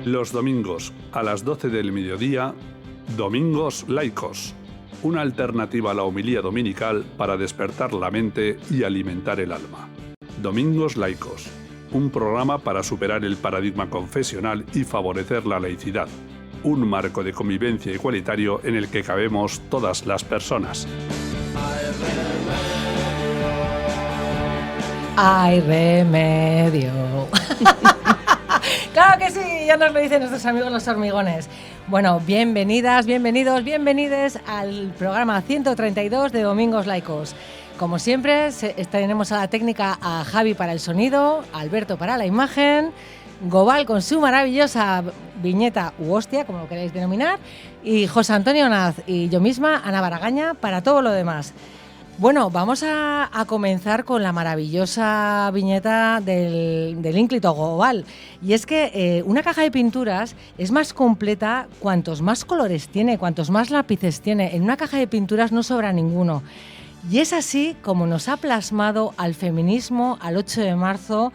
Los domingos a las 12 del mediodía, Domingos Laicos, una alternativa a la homilía dominical para despertar la mente y alimentar el alma. Domingos Laicos, un programa para superar el paradigma confesional y favorecer la laicidad, un marco de convivencia igualitario en el que cabemos todas las personas. ¡Ay, remedio! ¡Claro que sí! Ya nos lo dicen nuestros amigos los hormigones. Bueno, bienvenidas, bienvenidos, bienvenides al programa 132 de Domingos Laicos. Como siempre, tenemos a la técnica a Javi para el sonido, a Alberto para la imagen, Gobal con su maravillosa viñeta u hostia, como lo queráis denominar, y José Antonio Naz y yo misma, Ana Baragaña, para todo lo demás. Bueno, vamos a comenzar con la maravillosa viñeta del ínclito Gobal. Y es que una caja de pinturas es más completa cuantos más colores tiene, cuantos más lápices tiene. En una caja de pinturas no sobra ninguno. Y es así como nos ha plasmado al feminismo, al 8 de marzo,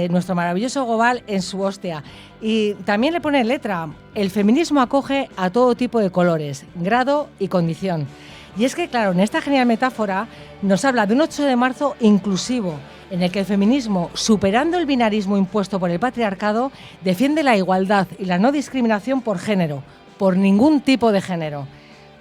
nuestro maravilloso Gobal en su hostia. Y también le pone letra: el feminismo acoge a todo tipo de colores, grado y condición. Y es que, claro, en esta genial metáfora nos habla de un 8 de marzo inclusivo, en el que el feminismo, superando el binarismo impuesto por el patriarcado, defiende la igualdad y la no discriminación por género, por ningún tipo de género.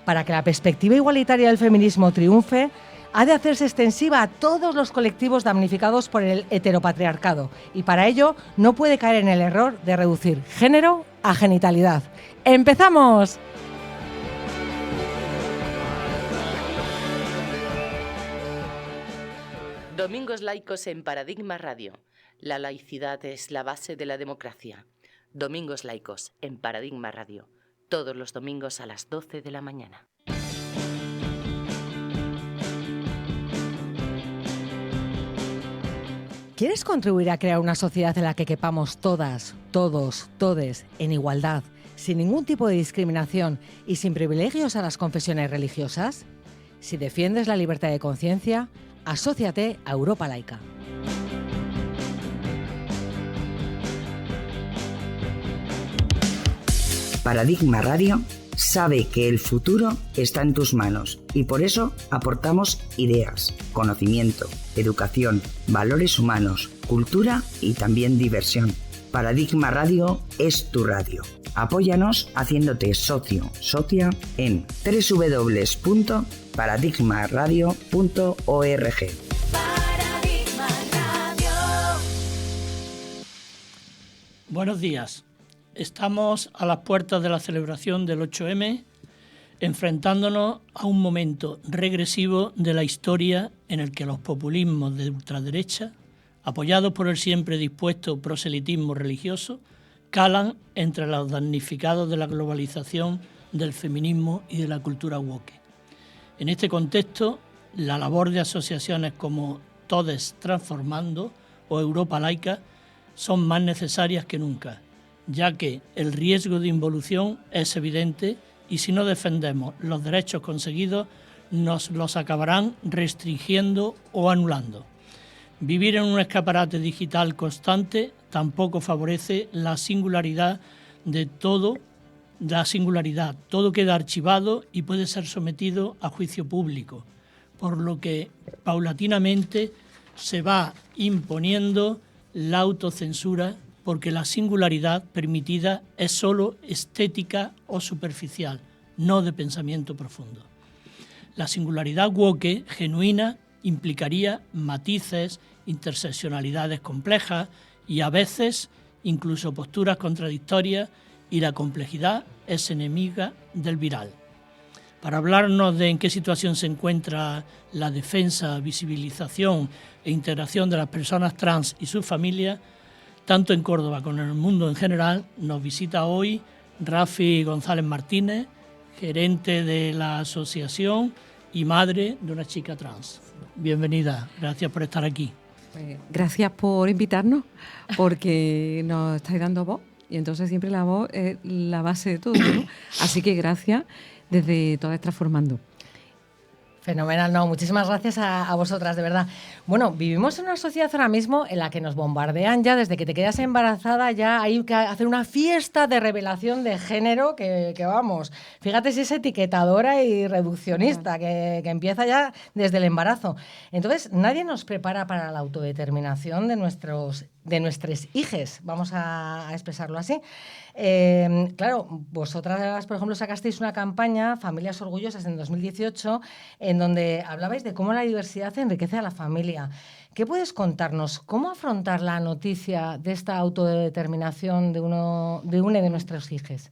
Para que la perspectiva igualitaria del feminismo triunfe, ha de hacerse extensiva a todos los colectivos damnificados por el heteropatriarcado, y para ello no puede caer en el error de reducir género a genitalidad. ¡Empezamos! Domingos Laicos en Paradigma Radio. La laicidad es la base de la democracia. Domingos Laicos en Paradigma Radio. Todos los domingos a las 12 de la mañana. ¿Quieres contribuir a crear una sociedad en la que quepamos todas, todos, todes, en igualdad, sin ningún tipo de discriminación y sin privilegios a las confesiones religiosas? Si defiendes la libertad de conciencia, asóciate a Europa Laica. Paradigma Radio sabe que el futuro está en tus manos y por eso aportamos ideas, conocimiento, educación, valores humanos, cultura y también diversión. Paradigma Radio es tu radio. Apóyanos haciéndote socia en www.paradigmaradio.org. Paradigma Radio. Buenos días. Estamos a las puertas de la celebración del 8M, enfrentándonos a un momento regresivo de la historia en el que los populismos de ultraderecha, apoyados por el siempre dispuesto proselitismo religioso, calan entre los damnificados de la globalización, del feminismo y de la cultura woke. En este contexto, la labor de asociaciones como Todes Transformando o Europa Laica son más necesarias que nunca, ya que el riesgo de involución es evidente y si no defendemos los derechos conseguidos, nos los acabarán restringiendo o anulando. Vivir en un escaparate digital constante tampoco favorece la singularidad de todo. Todo queda archivado y puede ser sometido a juicio público, por lo que paulatinamente se va imponiendo la autocensura porque la singularidad permitida es solo estética o superficial, no de pensamiento profundo. La singularidad woke genuina implicaría matices, interseccionalidades complejas y a veces incluso posturas contradictorias, y la complejidad es enemiga del viral. Para hablarnos de en qué situación se encuentra la defensa, visibilización e integración de las personas trans y sus familias, tanto en Córdoba como en el mundo en general, nos visita hoy Rafi González Martínez, gerente de la asociación y madre de una chica trans. Bienvenida, gracias por estar aquí. Gracias por invitarnos, porque nos estáis dando voz y entonces siempre la voz es la base de todo, ¿no? Así que gracias desde Todas Transformando. Fenomenal, no, muchísimas gracias a vosotras, de verdad. Bueno, vivimos en una sociedad ahora mismo en la que nos bombardean ya desde que te quedas embarazada, ya hay que hacer una fiesta de revelación de género que vamos, fíjate si es etiquetadora y reduccionista, que empieza ya desde el embarazo. Entonces, nadie nos prepara para la autodeterminación de nuestros hijes, vamos a expresarlo así. Claro, vosotras, por ejemplo, sacasteis una campaña, Familias Orgullosas, en 2018, en donde hablabais de cómo la diversidad enriquece a la familia. ¿Qué puedes contarnos? ¿Cómo afrontar la noticia de esta autodeterminación de uno de nuestros hijos?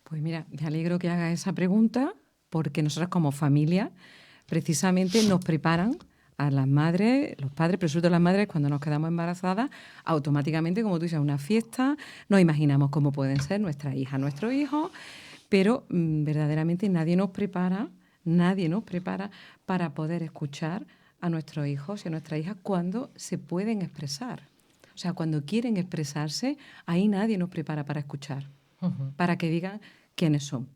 Pues mira, me alegro que hagas esa pregunta, porque nosotros como familia precisamente nos preparan a las madres, los padres, pero sobre todo las madres, cuando nos quedamos embarazadas, automáticamente, como tú dices, una fiesta, nos imaginamos cómo pueden ser nuestra hija, nuestro hijo, pero verdaderamente nadie nos prepara para poder escuchar a nuestros hijos y a nuestras hijas cuando se pueden expresar. O sea, cuando quieren expresarse, ahí nadie nos prepara para escuchar, para que digan quiénes son.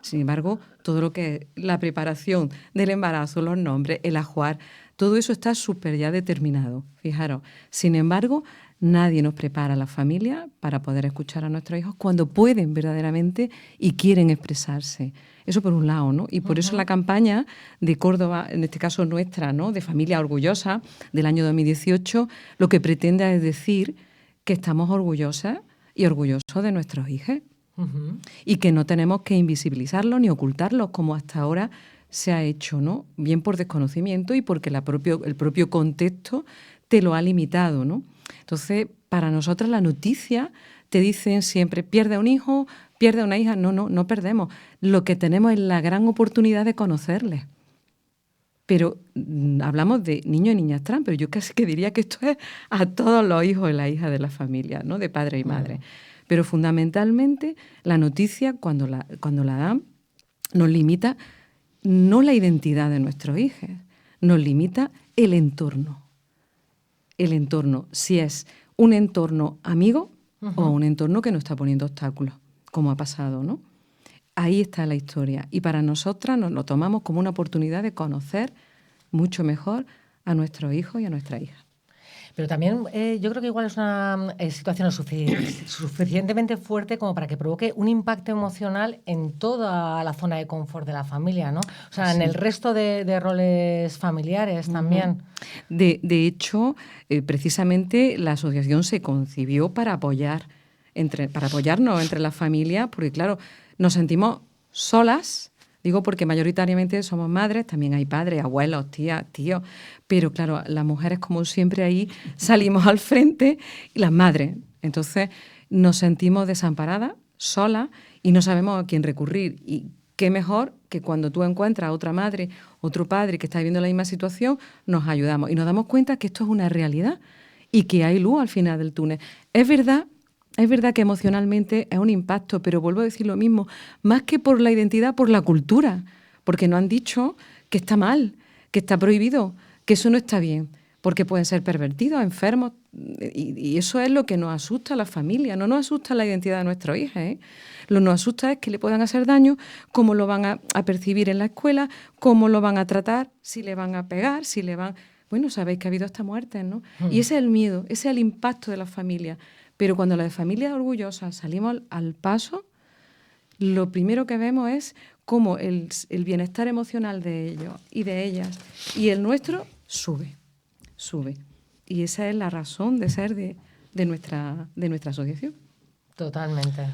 Sin embargo, todo lo que es la preparación del embarazo, los nombres, el ajuar, todo eso está súper ya determinado, fijaros. Sin embargo, nadie nos prepara a la familia para poder escuchar a nuestros hijos cuando pueden verdaderamente y quieren expresarse. Eso por un lado, ¿no? Y por eso la campaña de Córdoba, en este caso nuestra, ¿no?, de Familia Orgullosa, del año 2018, lo que pretende es decir que estamos orgullosas y orgullosos de nuestros hijos. Y que no tenemos que invisibilizarlos ni ocultarlos como hasta ahora se ha hecho, ¿no? Bien por desconocimiento y porque el propio contexto te lo ha limitado, ¿no? Entonces, para nosotras la noticia, te dicen siempre, pierde un hijo, pierde una hija. No perdemos. Lo que tenemos es la gran oportunidad de conocerles. Pero hablamos de niños y niñas trans, pero yo casi que diría que esto es a todos los hijos y las hijas de la familia, ¿no?, de padre y madre. Pero fundamentalmente la noticia, cuando la dan, nos limita no la identidad de nuestros hijos, nos limita el entorno. El entorno, si es un entorno amigo o un entorno que nos está poniendo obstáculos, como ha pasado, ¿no? Ahí está la historia. Y para nosotras nos lo tomamos como una oportunidad de conocer mucho mejor a nuestros hijos y a nuestras hijas. Pero también yo creo que igual es una situación suficientemente fuerte como para que provoque un impacto emocional en toda la zona de confort de la familia, ¿no? O sea, en el resto de roles familiares también. De hecho, precisamente la asociación se concibió para apoyarnos entre las familias, porque claro, nos sentimos solas. Digo porque mayoritariamente somos madres, también hay padres, abuelos, tías, tíos, pero claro, las mujeres como siempre ahí salimos al frente y las madres. Entonces nos sentimos desamparadas, solas y no sabemos a quién recurrir. Y qué mejor que cuando tú encuentras a otra madre, otro padre que está viviendo la misma situación, nos ayudamos y nos damos cuenta que esto es una realidad y que hay luz al final del túnel. Es verdad que emocionalmente es un impacto, pero vuelvo a decir lo mismo, más que por la identidad, por la cultura, porque nos han dicho que está mal, que está prohibido, que eso no está bien, porque pueden ser pervertidos, enfermos, y eso es lo que nos asusta a la familia, no nos asusta la identidad de nuestros hijos, ¿eh? Lo que nos asusta es que le puedan hacer daño, cómo lo van a percibir en la escuela, cómo lo van a tratar, si le van a pegar, si le van... Bueno, sabéis que ha habido hasta muertes, ¿no? Y ese es el miedo, ese es el impacto de la familia. Pero cuando las familias orgullosas salimos al paso, lo primero que vemos es cómo el bienestar emocional de ellos y de ellas y el nuestro sube. Y esa es la razón de ser de nuestra asociación. Totalmente.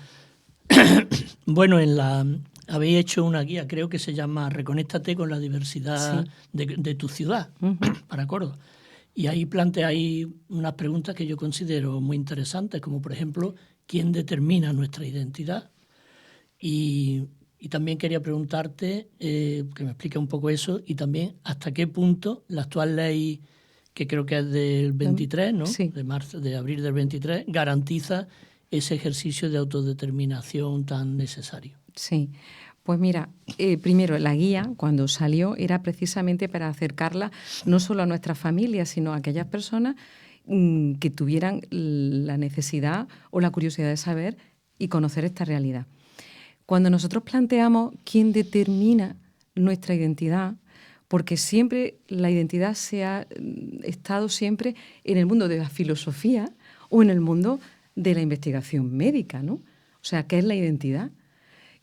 Bueno, habéis hecho una guía, creo que se llama Reconéctate con la diversidad de tu ciudad, para Córdoba. Y ahí planteáis unas preguntas que yo considero muy interesantes, como por ejemplo, ¿quién determina nuestra identidad? Y también quería preguntarte, que me explique un poco eso, y también hasta qué punto la actual ley, que creo que es del 23, ¿no? Sí. De abril del 23, garantiza ese ejercicio de autodeterminación tan necesario. Sí. Pues mira, primero la guía cuando salió era precisamente para acercarla no solo a nuestras familias, sino a aquellas personas que tuvieran la necesidad o la curiosidad de saber y conocer esta realidad. Cuando nosotros planteamos quién determina nuestra identidad, porque siempre la identidad se ha estado siempre en el mundo de la filosofía o en el mundo de la investigación médica, ¿no? O sea, ¿qué es la identidad?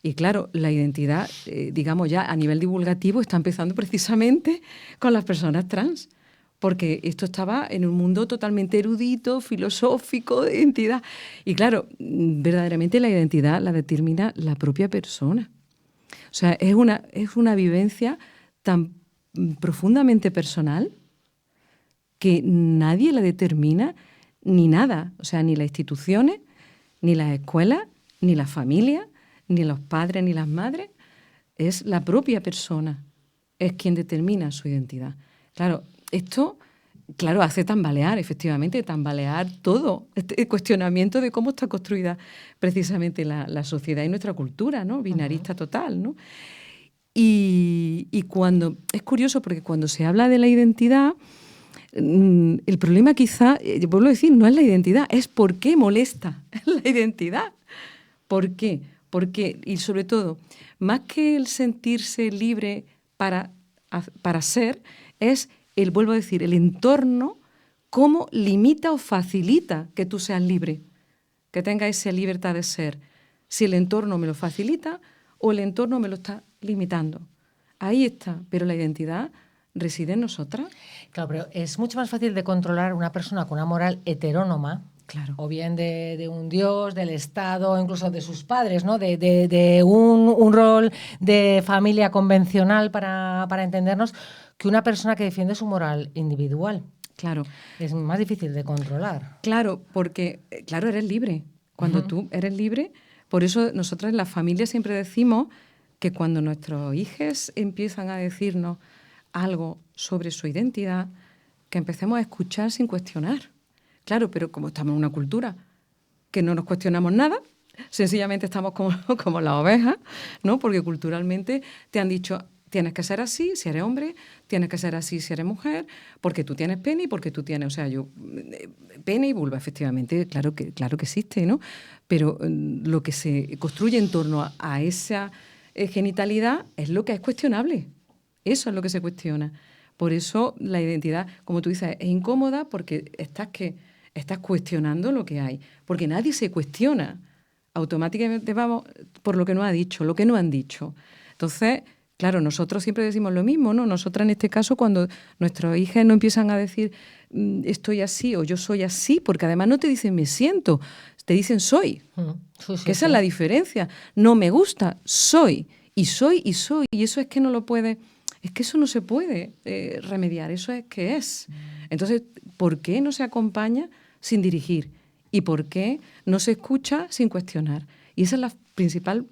Y claro, la identidad, digamos ya a nivel divulgativo, está empezando precisamente con las personas trans, porque esto estaba en un mundo totalmente erudito, filosófico, de identidad. Y claro, verdaderamente la identidad la determina la propia persona. O sea, es una vivencia tan profundamente personal que nadie la determina ni nada. O sea, ni las instituciones, ni las escuelas, ni la familia, ni los padres, ni las madres. Es la propia persona, es quien determina su identidad. Claro, esto, claro, hace tambalear todo, este cuestionamiento de cómo está construida precisamente la sociedad y nuestra cultura, ¿no? Binarista total, ¿no? Y cuando, es curioso porque cuando se habla de la identidad, el problema quizá, vuelvo a decir, no es la identidad, es por qué molesta la identidad. ¿Por qué? Porque, y sobre todo, más que el sentirse libre para ser, es vuelvo a decir, el entorno, cómo limita o facilita que tú seas libre, que tengas esa libertad de ser. Si el entorno me lo facilita o el entorno me lo está limitando. Ahí está, pero la identidad reside en nosotras. Claro, pero es mucho más fácil de controlar una persona con una moral heterónoma, claro, o bien de un dios, del Estado, incluso de sus padres, ¿no? De un rol de familia convencional para entendernos, que una persona que defiende su moral individual. Claro. Es más difícil de controlar. Claro, porque, claro, eres libre. Cuando tú eres libre, por eso nosotras en la familia siempre decimos que cuando nuestros hijos empiezan a decirnos algo sobre su identidad, que empecemos a escuchar sin cuestionar. Claro, pero como estamos en una cultura que no nos cuestionamos nada, sencillamente estamos como las ovejas, ¿no? Porque culturalmente te han dicho, tienes que ser así si eres hombre, tienes que ser así si eres mujer, porque tú tienes pene y porque tú tienes, o sea, pene y vulva, efectivamente, claro que existe, ¿no? Pero lo que se construye en torno a esa genitalidad es lo que es cuestionable. Eso es lo que se cuestiona. Por eso la identidad, como tú dices, es incómoda porque estás cuestionando lo que hay. Porque nadie se cuestiona. Automáticamente vamos por lo que nos ha dicho, lo que nos han dicho. Entonces, claro, nosotros siempre decimos lo mismo, ¿no? Nosotras en este caso, cuando nuestros hijos no empiezan a decir estoy así o yo soy así, porque además no te dicen me siento, te dicen soy. Sí, que esa es la diferencia. No me gusta, soy. Y soy, y soy. Y eso es que no lo puede... Es que eso no se puede remediar, eso es que es. Entonces, ¿por qué no se acompaña sin dirigir? ¿Y por qué no se escucha sin cuestionar? Y esa es la principal,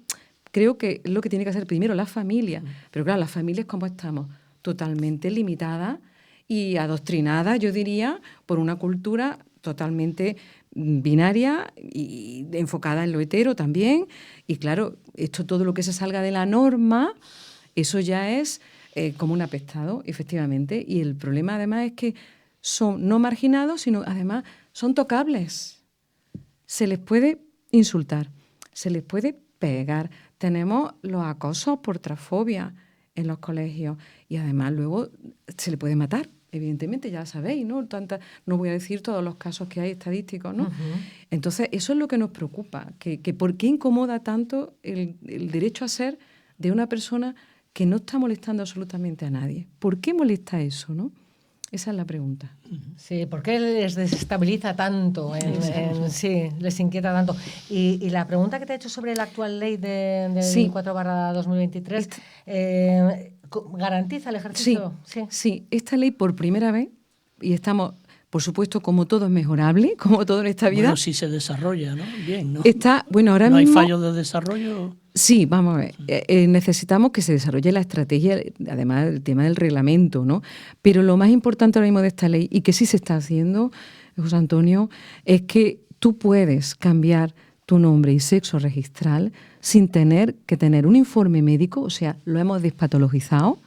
creo que es lo que tiene que hacer primero la familia. Pero claro, las familias, ¿cómo estamos? Totalmente limitadas y adoctrinadas, yo diría, por una cultura totalmente binaria y enfocada en lo hetero también. Y claro, esto todo lo que se salga de la norma, eso ya es... como un apestado, efectivamente, y el problema además es que son no marginados, sino además son tocables. Se les puede insultar, se les puede pegar. Tenemos los acosos por transfobia en los colegios y además luego se le puede matar, evidentemente, ya sabéis, ¿no? No voy a decir todos los casos que hay estadísticos, ¿no? Entonces, eso es lo que nos preocupa, que por qué incomoda tanto el derecho a ser de una persona que no está molestando absolutamente a nadie. ¿Por qué molesta eso, no? Esa es la pregunta. Sí, ¿por qué les desestabiliza tanto? Sí, les inquieta tanto. Y la pregunta que te he hecho sobre la actual ley del 4/2023, ¿garantiza el ejercicio? Sí, esta ley por primera vez, y estamos... Por supuesto, como todo es mejorable, como todo en esta vida. Bueno, si se desarrolla, ¿no? Bien, ¿no? Ahora ¿No mismo, hay fallos de desarrollo? Sí, vamos a ver. Necesitamos que se desarrolle la estrategia, además del tema del reglamento, ¿no? Pero lo más importante ahora mismo de esta ley, y que sí se está haciendo, José Antonio, es que tú puedes cambiar tu nombre y sexo registral sin tener que tener un informe médico, o sea, lo hemos despatologizado,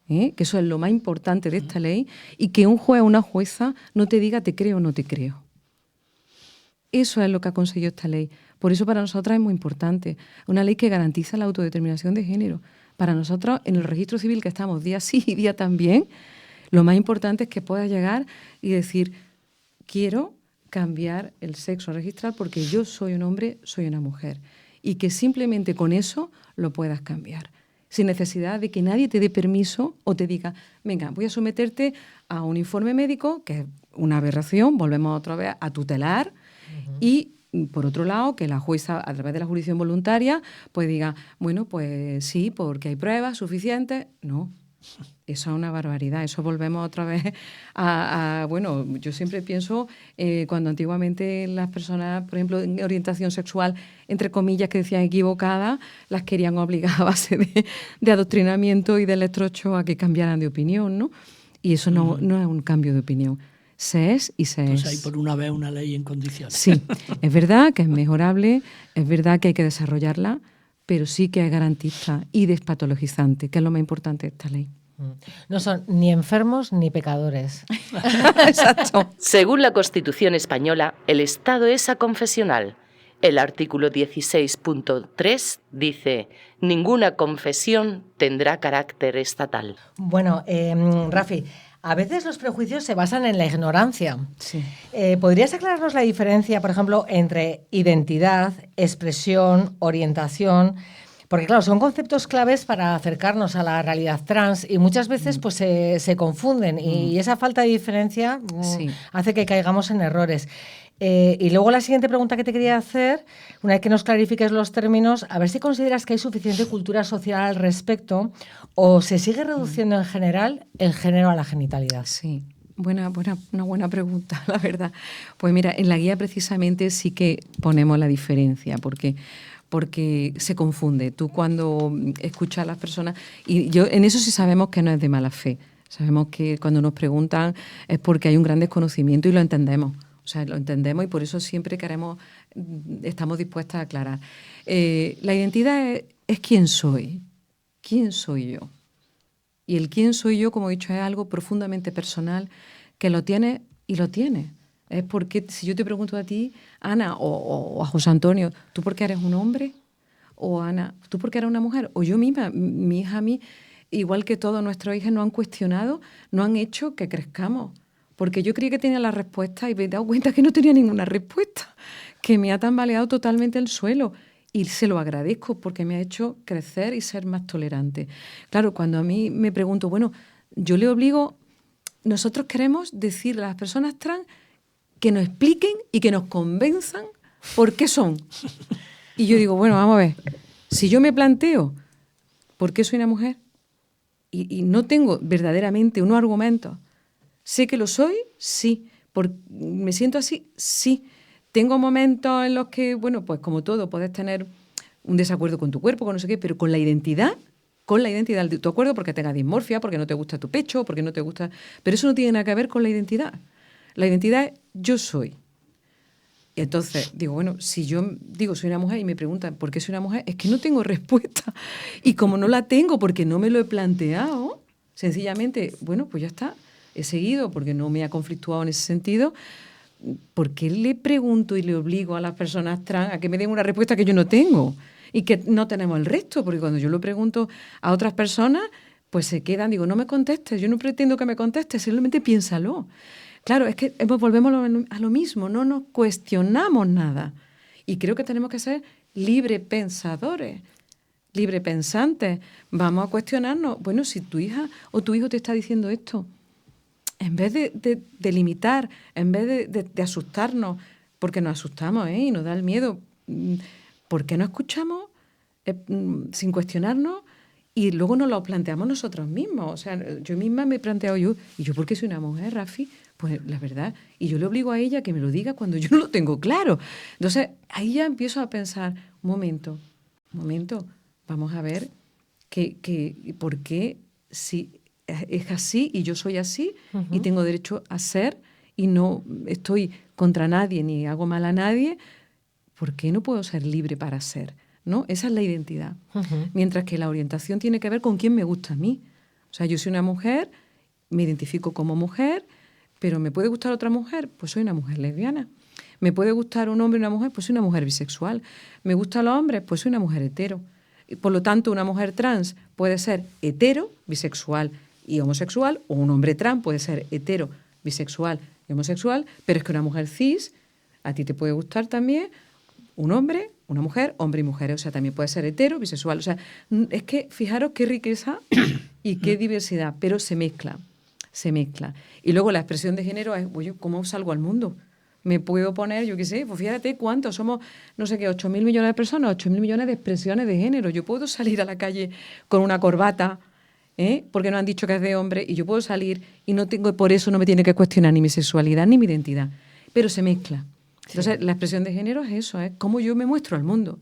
que eso es lo más importante de esta ley, y que un juez o una jueza no te diga te creo o no te creo. Eso es lo que ha conseguido esta ley. Por eso para nosotras es muy importante. Una ley que garantiza la autodeterminación de género. Para nosotros, en el registro civil que estamos día sí y día también, lo más importante es que puedas llegar y decir, quiero cambiar el sexo registral porque yo soy un hombre, soy una mujer. Y que simplemente con eso lo puedas cambiar. Sin necesidad de que nadie te dé permiso o te diga, venga, voy a someterte a un informe médico, que es una aberración, volvemos otra vez a tutelar, y por otro lado, que la jueza, a través de la jurisdicción voluntaria, pues diga, bueno, pues sí, porque hay pruebas suficientes. No, eso es una barbaridad. Eso volvemos otra vez bueno, yo siempre pienso cuando antiguamente las personas, por ejemplo, en orientación sexual, entre comillas, que decían equivocada, las querían obligar a base de adoctrinamiento y de electrocho a que cambiaran de opinión, ¿no? Y eso no es un cambio de opinión. Se es y se Entonces es. hay por una vez una ley en condiciones. Sí, es verdad que es mejorable, es verdad que hay que desarrollarla, pero sí que es garantista y despatologizante, que es lo más importante de esta ley. No son ni enfermos ni pecadores. Exacto. Según la Constitución española, el Estado es aconfesional. El artículo 16.3 dice: ninguna confesión tendrá carácter estatal. Bueno, Rafi, a veces los prejuicios se basan en la ignorancia. Sí. ¿Podrías aclararnos la diferencia, por ejemplo, entre identidad, expresión, orientación? Porque, claro, son conceptos claves para acercarnos a la realidad trans y muchas veces pues, se confunden y esa falta de diferencia Sí. hace que caigamos en errores. Y luego la siguiente pregunta que te quería hacer, una vez que nos clarifiques los términos, a ver si consideras que hay suficiente cultura social al respecto o se sigue reduciendo en general el género a la genitalidad. Sí, una buena pregunta, la verdad. Pues mira, en la guía precisamente sí que ponemos la diferencia, porque se confunde. Tú cuando escuchas a las personas, y yo en eso sí sabemos que no es de mala fe, sabemos que cuando nos preguntan es porque hay un gran desconocimiento y lo entendemos. O sea, lo entendemos y por eso siempre estamos dispuestas a aclarar. La identidad es quién soy. ¿Quién soy yo? Y el quién soy yo, como he dicho, es algo profundamente personal que lo tiene y lo tiene. Es porque si yo te pregunto a ti, Ana, o a José Antonio, ¿tú por qué eres un hombre? O Ana, ¿tú por qué eres una mujer? O yo misma, mi hija a mí, igual que todos nuestros hijos, nos han cuestionado, no han hecho que crezcamos. Porque yo creía que tenía la respuesta y me he dado cuenta que no tenía ninguna respuesta, que me ha tambaleado totalmente el suelo. Y se lo agradezco porque me ha hecho crecer y ser más tolerante. Claro, cuando a mí me pregunto, bueno, yo le obligo, nosotros queremos decirle a las personas trans que nos expliquen y que nos convenzan por qué son. Y yo digo, bueno, vamos a ver, si yo me planteo por qué soy una mujer y no tengo verdaderamente unos argumentos, ¿sé que lo soy? Sí. ¿Me siento así? Sí. Tengo momentos en los que, bueno, pues como todo, puedes tener un desacuerdo con tu cuerpo, con no sé qué, pero con la identidad de tu acuerdo, porque tengas dismorfia, porque no te gusta tu pecho, porque no te gusta... Pero eso no tiene nada que ver con la identidad. La identidad es yo soy. Y entonces digo, bueno, si yo digo soy una mujer y me preguntan por qué soy una mujer, es que no tengo respuesta. Y como no la tengo porque no me lo he planteado, sencillamente, bueno, pues ya está, he seguido porque no me ha conflictuado en ese sentido. ¿Por qué le pregunto y le obligo a las personas trans a que me den una respuesta que yo no tengo y que no tenemos el resto? Porque cuando yo lo pregunto a otras personas, pues se quedan, digo, no me contestes, yo no pretendo que me contestes, simplemente piénsalo. Claro, es que volvemos a lo mismo, no nos cuestionamos nada. Y creo que tenemos que ser librepensadores, librepensantes. Vamos a cuestionarnos, bueno, si tu hija o tu hijo te está diciendo esto, en vez de limitar, en vez de asustarnos, porque nos asustamos y nos da el miedo, ¿por qué no escuchamos sin cuestionarnos y luego nos lo planteamos nosotros mismos? O sea, yo misma me he planteado ¿y yo por qué soy una mujer, Rafi? Pues la verdad, y yo le obligo a ella que me lo diga cuando yo no lo tengo claro. Entonces, ahí ya empiezo a pensar, un momento, vamos a ver por qué si es así y yo soy así y tengo derecho a ser y no estoy contra nadie ni hago mal a nadie, ¿por qué no puedo ser libre para ser? ¿No? Esa es la identidad. Mientras que la orientación tiene que ver con quién me gusta a mí. O sea, yo soy una mujer, me identifico como mujer, pero ¿me puede gustar otra mujer? Pues soy una mujer lesbiana. ¿Me puede gustar un hombre y una mujer? Pues soy una mujer bisexual. ¿Me gustan los hombres? Pues soy una mujer hetero. Por lo tanto, una mujer trans puede ser hetero, bisexual y homosexual, o un hombre trans puede ser hetero, bisexual y homosexual, pero es que una mujer cis, a ti te puede gustar también un hombre, una mujer, hombre y mujer, o sea, también puede ser hetero, bisexual, o sea, es que fijaros qué riqueza y qué diversidad, pero se mezcla. Y luego la expresión de género es, oye, ¿cómo salgo al mundo? Me puedo poner, yo qué sé, pues fíjate cuántos somos, no sé qué, 8.000 millones de personas, 8.000 millones de expresiones de género. Yo puedo salir a la calle con una corbata, porque no han dicho que es de hombre, y yo puedo salir y por eso no me tiene que cuestionar ni mi sexualidad ni mi identidad. Pero se mezcla. Entonces, la expresión de género es eso, es cómo yo me muestro al mundo,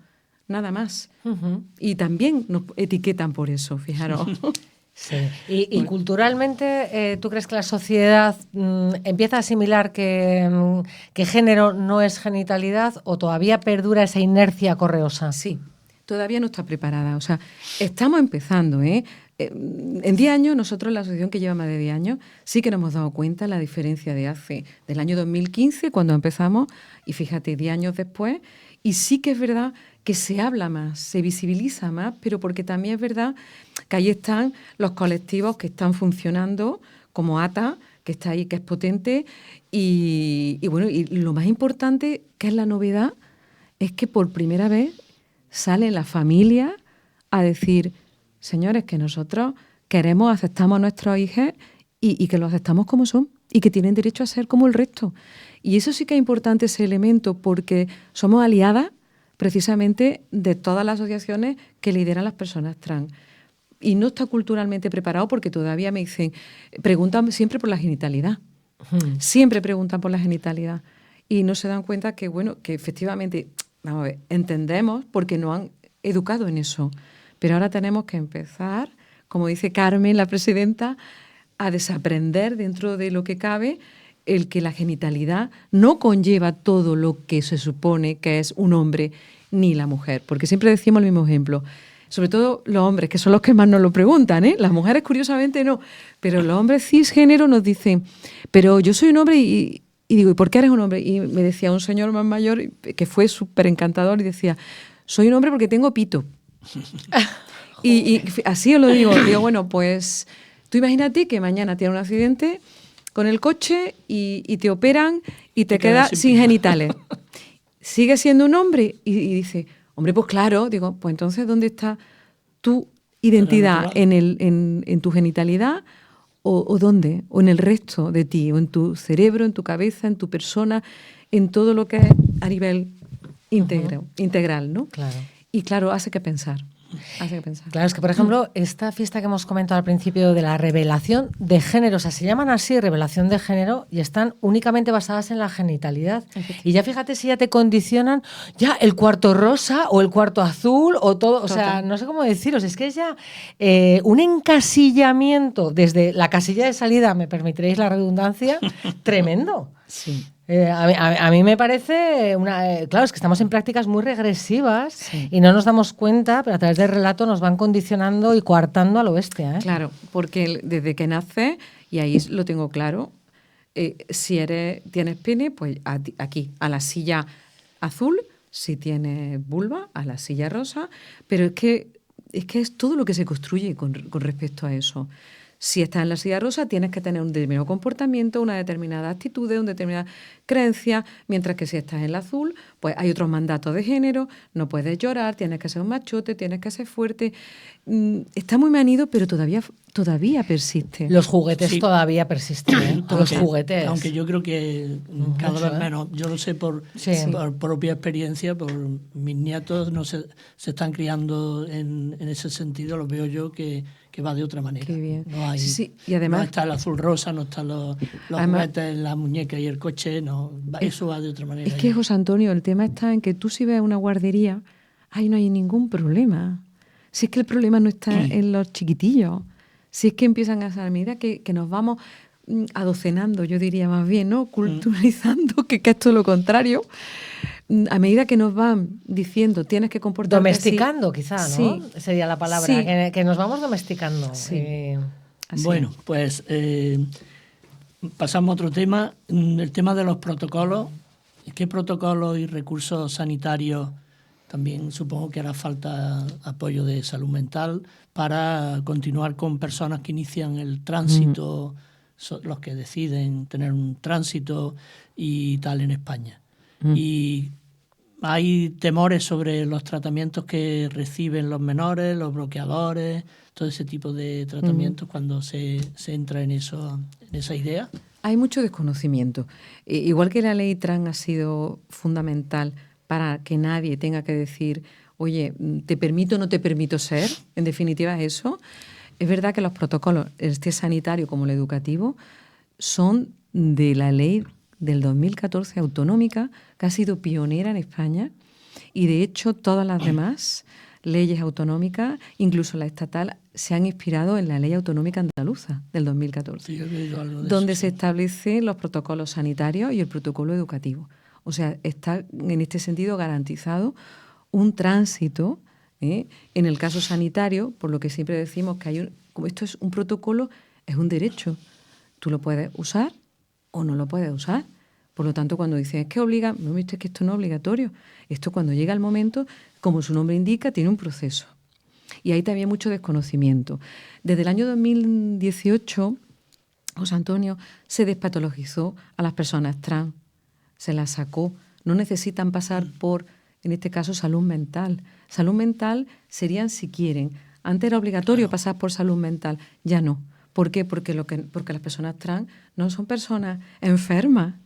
nada más. Y también nos etiquetan por eso, fijaros. Sí. Y culturalmente, ¿tú crees que la sociedad empieza a asimilar que género no es genitalidad o todavía perdura esa inercia correosa? Sí, todavía no está preparada. O sea, estamos empezando, En 10 años, nosotros, la asociación que lleva más de 10 años, sí que nos hemos dado cuenta la diferencia del año 2015, cuando empezamos, y fíjate, 10 años después, y sí que es verdad que se habla más, se visibiliza más, pero porque también es verdad que ahí están los colectivos que están funcionando, como ATA, que está ahí, que es potente, y bueno, y lo más importante, que es la novedad, es que por primera vez salen las familias a decir, señores, que nosotros aceptamos a nuestros hijos y que los aceptamos como son y que tienen derecho a ser como el resto. Y eso sí que es importante, ese elemento, porque somos aliadas precisamente de todas las asociaciones que lideran las personas trans. Y no está culturalmente preparado porque todavía me dicen, preguntan siempre por la genitalidad. Siempre preguntan por la genitalidad. Y no se dan cuenta que, bueno, que efectivamente, vamos a ver, entendemos porque nos han educado en eso. Pero ahora tenemos que empezar, como dice Carmen, la presidenta, a desaprender dentro de lo que cabe el que la genitalidad no conlleva todo lo que se supone que es un hombre ni la mujer. Porque siempre decimos el mismo ejemplo. Sobre todo los hombres, que son los que más nos lo preguntan, ¿eh? Las mujeres, curiosamente, no. Pero los hombres cisgénero nos dicen, pero yo soy un hombre y digo, ¿y por qué eres un hombre? Y me decía un señor más mayor, que fue súper encantador, y decía, soy un hombre porque tengo pito. y así os lo digo. Digo, bueno, pues tú imagínate que mañana tienes un accidente con el coche y te operan y te quedas sin genitales. ¿Sigue siendo un hombre? Y dice, hombre, pues claro. Digo, pues entonces, ¿dónde está tu identidad? ¿En tu genitalidad o dónde? ¿O en el resto de ti? ¿O en tu cerebro, en tu cabeza, en tu persona, en todo lo que es a nivel integral, ¿no? Claro. Y claro, hace que pensar. Claro, es que, por ejemplo, esta fiesta que hemos comentado al principio de la revelación de género, o sea, se llaman así, revelación de género, y están únicamente basadas en la genitalidad. Y ya fíjate si ya te condicionan ya el cuarto rosa o el cuarto azul o todo, o sea, no sé cómo deciros, es que es ya un encasillamiento desde la casilla de salida, me permitiréis la redundancia, tremendo. Sí. A mí me parece claro, es que estamos en prácticas muy regresivas y no nos damos cuenta, pero a través del relato nos van condicionando y coartando a lo bestia, ¿eh? Claro, porque desde que naces, y ahí lo tengo claro, si tienes pene, pues aquí, a la silla azul, si tienes vulva, a la silla rosa, pero es que es todo lo que se construye con respecto a eso. Si estás en la silla rosa, tienes que tener un determinado comportamiento, una determinada actitud, una determinada creencia, mientras que si estás en la azul, pues hay otros mandatos de género, no puedes llorar, tienes que ser un machote, tienes que ser fuerte. Está muy manido, pero todavía persiste. Los juguetes todavía persisten, ¿eh? Los juguetes. Aunque yo creo que cada vez menos. Yo lo sé por propia experiencia, por mis nietos no se están criando en ese sentido, lo veo yo que va de otra manera. Qué bien. No hay, y además, no está el azul rosa, no están los juguetes, la muñeca y el coche, no, eso va de otra manera. Es que, José Antonio, el tema está en que tú si ves una guardería, ahí no hay ningún problema. Si es que el problema no está en los chiquitillos, si es que empiezan a ser medida que nos vamos adocenando, yo diría más bien, ¿no? Culturalizando, que es todo lo contrario. A medida que nos van diciendo, tienes que comportarte domesticando, así. quizá, ¿no? Sí. Sería la palabra, Sí. que nos vamos domesticando. Sí. Bueno, pues pasamos a otro tema, el tema de los protocolos. ¿Qué protocolos y recursos sanitarios También supongo que hará falta apoyo de salud mental para continuar con personas que inician el tránsito, los que deciden tener un tránsito y tal en España. Y hay temores sobre los tratamientos que reciben los menores, los bloqueadores, todo ese tipo de tratamientos cuando se entra en esa idea. Hay mucho desconocimiento. Igual que la ley trans ha sido fundamental para que nadie tenga que decir, oye, ¿te permito o no te permito ser? En definitiva es eso. Es verdad que los protocolos, este sanitario como el educativo, son de la ley del 2014 autonómica, que ha sido pionera en España, y de hecho todas las demás leyes autonómicas, incluso la estatal, se han inspirado en la ley autonómica andaluza del 2014, Sí, yo he oído algo de donde eso, se sí. establecen los protocolos sanitarios y el protocolo educativo. O sea, está en este sentido garantizado un tránsito, en el caso sanitario, por lo que siempre decimos que como esto es un protocolo, es un derecho. Tú lo puedes usar o no lo puedes usar. Por lo tanto, cuando dicen, es que obliga, no, es que esto no es obligatorio. Esto cuando llega el momento, como su nombre indica, tiene un proceso. Y hay también mucho desconocimiento. Desde el año 2018, José Antonio, se despatologizó a las personas trans, se las sacó. No necesitan pasar por, en este caso, salud mental. Salud mental serían si quieren. Antes era obligatorio pasar por salud mental, ya no. ¿Por qué? Porque las personas trans no son personas enfermas,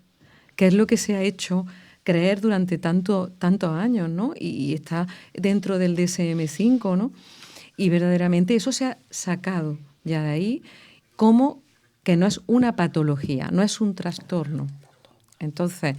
que es lo que se ha hecho creer durante tantos años, ¿no? Y está dentro del DSM-5, ¿no? Y verdaderamente eso se ha sacado ya de ahí como que no es una patología, no es un trastorno. Entonces,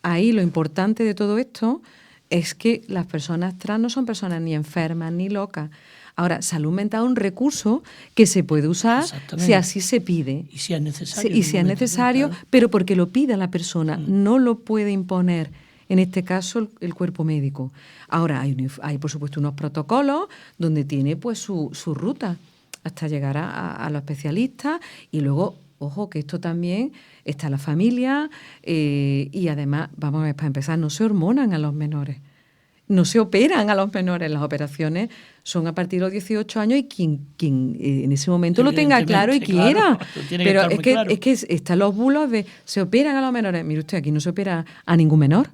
ahí lo importante de todo esto es que las personas trans no son personas ni enfermas ni locas. Ahora, salud mental es un recurso que se puede usar si así se pide. Y si es necesario. Y si es necesario, claro. pero porque lo pida la persona, no lo puede imponer, en este caso, el cuerpo médico. Ahora, hay por supuesto unos protocolos donde tiene pues su ruta hasta llegar a los especialistas y luego, ojo, que esto también está en la familia y además, vamos a ver, para empezar, no se hormonan a los menores. No se operan a los menores, las operaciones son a partir de los 18 años y quien en ese momento lo tenga claro y quiera. Pero es que están los bulos de se operan a los menores. Mire usted, aquí no se opera a ningún menor.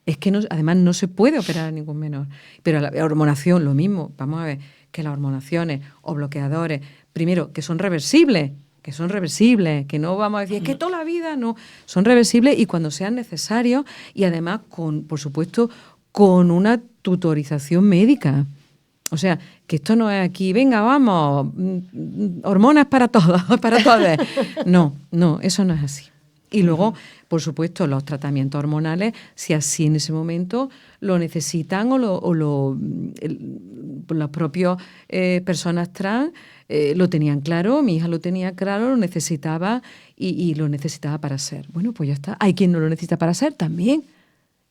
Es que además no se puede operar a ningún menor. Pero la hormonación, lo mismo. Vamos a ver que las hormonaciones o bloqueadores, primero, que son reversibles, que no vamos a decir, es que toda la vida no, son reversibles y cuando sean necesarios y además por supuesto, con una tutorización médica. O sea, que esto no es aquí, venga, vamos, hormonas para todos, para todas. No, eso no es así. Y luego, por supuesto, los tratamientos hormonales, si así en ese momento lo necesitan las propias personas trans lo tenían claro, mi hija lo tenía claro, lo necesitaba y lo necesitaba para ser. Bueno, pues ya está. Hay quien no lo necesita para ser también.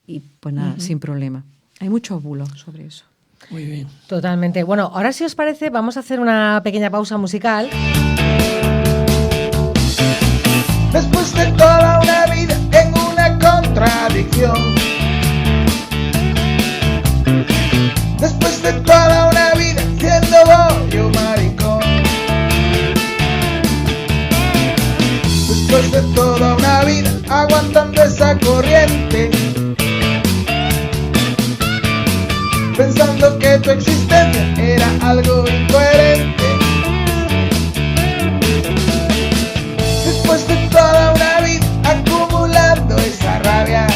Y pues nada, sin problema. Hay muchos bulos sobre eso. Muy bien. Totalmente. Bueno, ahora si os parece, vamos a hacer una pequeña pausa musical. Después de toda una vida en una contradicción, después de toda una vida siendo bollo maricón, después de toda una vida aguantando esa corriente, pensando que tu existencia era algo incoherente. Después de toda una vida acumulando esa rabia,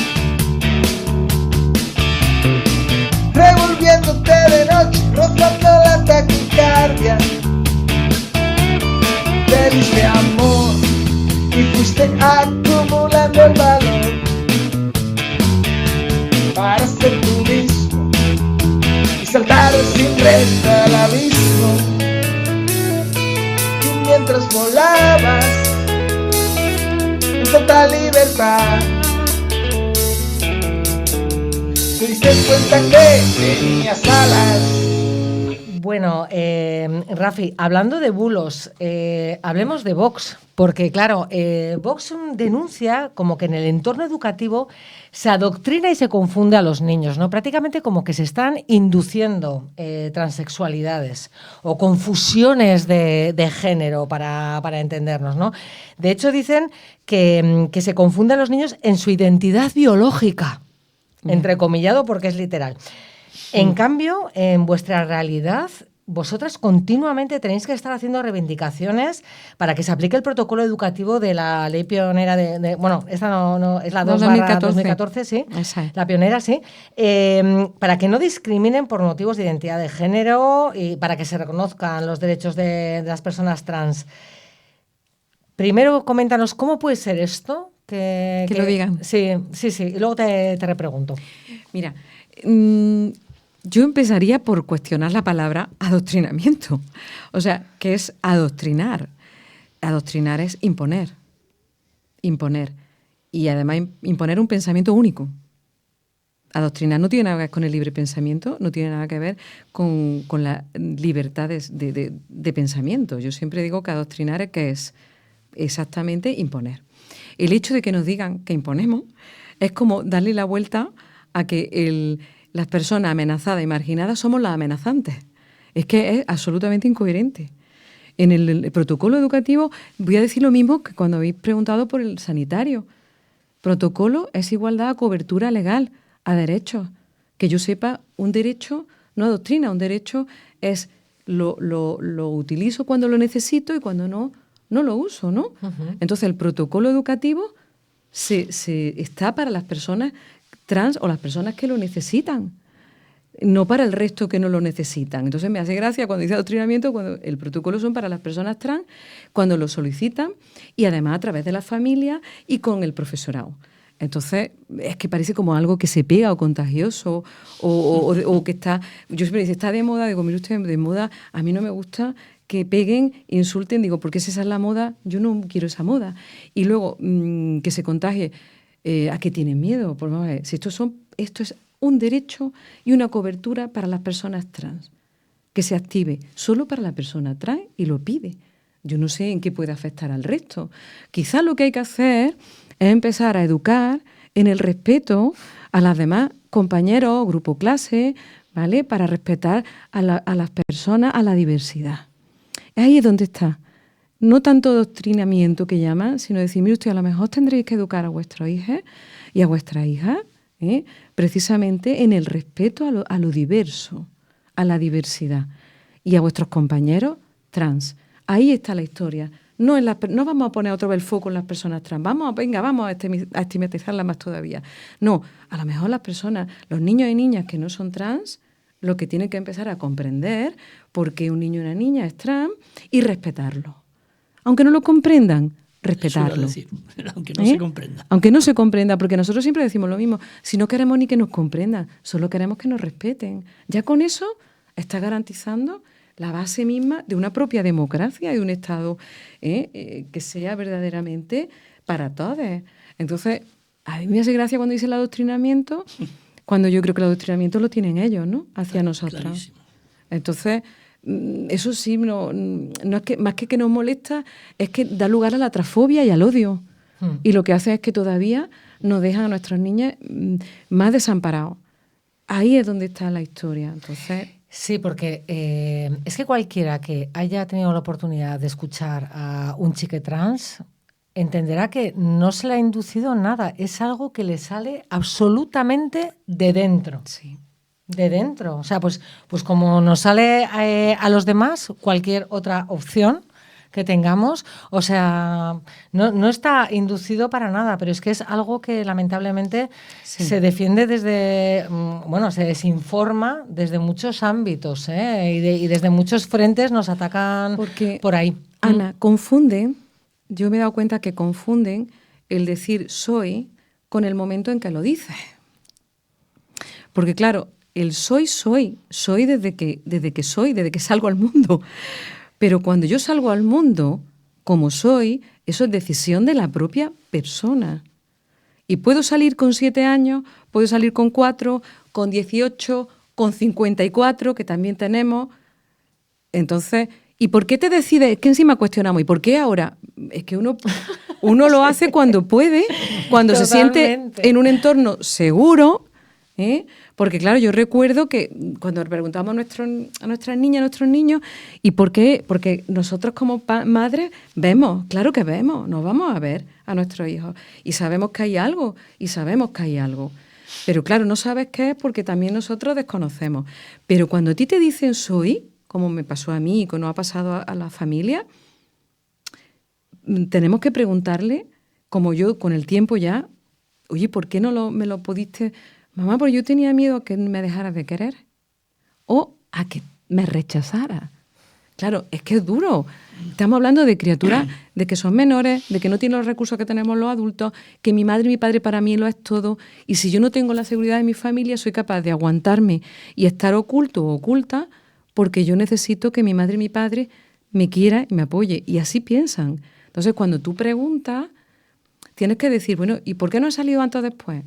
revolviéndote de noche, rozando la taquicardia. Te diste amor y fuiste acumulando el valor para ser tú mismo y saltar sin resto al abismo. Y mientras volabas en total libertad, te diste cuenta que tenías alas. Bueno, Rafi, hablando de bulos, hablemos de Vox, porque claro, Vox denuncia como que en el entorno educativo se adoctrina y se confunde a los niños, ¿no? Prácticamente como que se están induciendo transexualidades o confusiones de género para entendernos, ¿no? De hecho, dicen que se confunden a los niños en su identidad biológica, entrecomillado porque es literal. En cambio, en vuestra realidad, vosotras continuamente tenéis que estar haciendo reivindicaciones para que se aplique el protocolo educativo de la ley pionera bueno, esta no es la 2/2014, sí, la pionera, sí, para que no discriminen por motivos de identidad de género y para que se reconozcan los derechos de las personas trans. Primero, coméntanos, ¿cómo puede ser esto? Que lo digan. Sí, y luego te repregunto. Mira, yo empezaría por cuestionar la palabra adoctrinamiento. O sea, ¿qué es adoctrinar? Adoctrinar es imponer. Imponer. Y además imponer un pensamiento único. Adoctrinar no tiene nada que ver con el libre pensamiento, no tiene nada que ver con la libertad de pensamiento. Yo siempre digo que adoctrinar es exactamente imponer. El hecho de que nos digan que imponemos es como darle la vuelta a que las personas amenazadas y marginadas somos las amenazantes. Es que es absolutamente incoherente. En el protocolo educativo voy a decir lo mismo que cuando habéis preguntado por el sanitario. Protocolo es igualdad a cobertura legal, a derechos. Que yo sepa, un derecho no adoctrina, un derecho es lo utilizo cuando lo necesito y cuando no lo uso, ¿no? Uh-huh. Entonces el protocolo educativo está para las personas trans o las personas que lo necesitan, no para el resto que no lo necesitan. Entonces me hace gracia cuando dice adoctrinamiento, cuando el protocolo son para las personas trans, cuando lo solicitan y además a través de la familia y con el profesorado. Entonces es que parece como algo que se pega o contagioso o que está... Yo siempre digo, está de moda, digo, mire usted, de moda, a mí no me gusta que peguen, insulten, digo, porque esa es la moda, yo no quiero esa moda. Y luego que se contagie, ¿a qué tienen miedo? Pues vamos a ver, si esto es un derecho y una cobertura para las personas trans, que se active solo para la persona trans y lo pide. Yo no sé en qué puede afectar al resto. Quizás lo que hay que hacer es empezar a educar en el respeto a las demás compañeros, grupo clase, ¿vale? Para respetar a las personas, a la diversidad. Ahí es donde está. No tanto adoctrinamiento que llaman, sino decir, mire usted, a lo mejor tendréis que educar a vuestros hijos y a vuestras hijas, precisamente en el respeto a lo diverso, a la diversidad, y a vuestros compañeros trans. Ahí está la historia. No vamos a poner otra vez el foco en las personas trans. Vamos a estigmatizarlas más todavía. No, a lo mejor las personas, los niños y niñas que no son trans, lo que tienen que empezar a comprender por qué un niño y una niña es trans y respetarlo. Aunque no lo comprendan, respetarlo. Eso iba a decir, aunque no se comprenda. Aunque no se comprenda, porque nosotros siempre decimos lo mismo. Si no queremos ni que nos comprendan, solo queremos que nos respeten. Ya con eso está garantizando la base misma de una propia democracia y de un Estado que sea verdaderamente para todos. Entonces, a mí me hace gracia cuando dice el adoctrinamiento, cuando yo creo que el adoctrinamiento lo tienen ellos, ¿no? Hacia nosotros. Clarísimo. Entonces, eso sí, no es que más que nos molesta, es que da lugar a la transfobia y al odio. Y lo que hace es que todavía nos dejan a nuestras niñas más desamparados. Ahí es donde está la historia. Entonces... Sí, porque es que cualquiera que haya tenido la oportunidad de escuchar a un chique trans entenderá que no se le ha inducido nada. Es algo que le sale absolutamente de dentro. Sí. De dentro. O sea, pues como nos sale a los demás cualquier otra opción que tengamos, o sea, no está inducido para nada, pero es que es algo que lamentablemente se defiende desde, se desinforma desde muchos ámbitos, y desde muchos frentes nos atacan por ahí. Ana, confunden, yo me he dado cuenta que confunden el decir soy con el momento en que lo dices. Porque claro, el soy desde que salgo al mundo. Pero cuando yo salgo al mundo como soy, eso es decisión de la propia persona. Y puedo salir con 7 años, puedo salir con 4, con 18, con 54, que también tenemos. Entonces, ¿y por qué te decides? Es que encima cuestionamos, ¿y por qué ahora? Es que uno lo hace cuando puede, cuando se siente Totalmente. en un entorno seguro, ¿eh? Porque claro, yo recuerdo que cuando preguntamos a nuestras niñas, a nuestros niños, ¿y por qué? Porque nosotros como madres vemos, claro que vemos, nos vamos a ver a nuestros hijos y sabemos que hay algo, Pero claro, no sabes qué es porque también nosotros desconocemos. Pero cuando a ti te dicen soy, como me pasó a mí y como ha pasado a la familia, tenemos que preguntarle, como yo con el tiempo ya, oye, ¿por qué no me lo pudiste? Mamá, porque yo tenía miedo a que me dejaras de querer o a que me rechazara. Claro, es que es duro. Estamos hablando de criaturas, de que son menores, de que no tienen los recursos que tenemos los adultos, que mi madre y mi padre para mí lo es todo, y si yo no tengo la seguridad de mi familia, soy capaz de aguantarme y estar oculto o oculta porque yo necesito que mi madre y mi padre me quiera y me apoye. Y así piensan. Entonces, cuando tú preguntas, tienes que decir, bueno, ¿y por qué no he salido antes o después?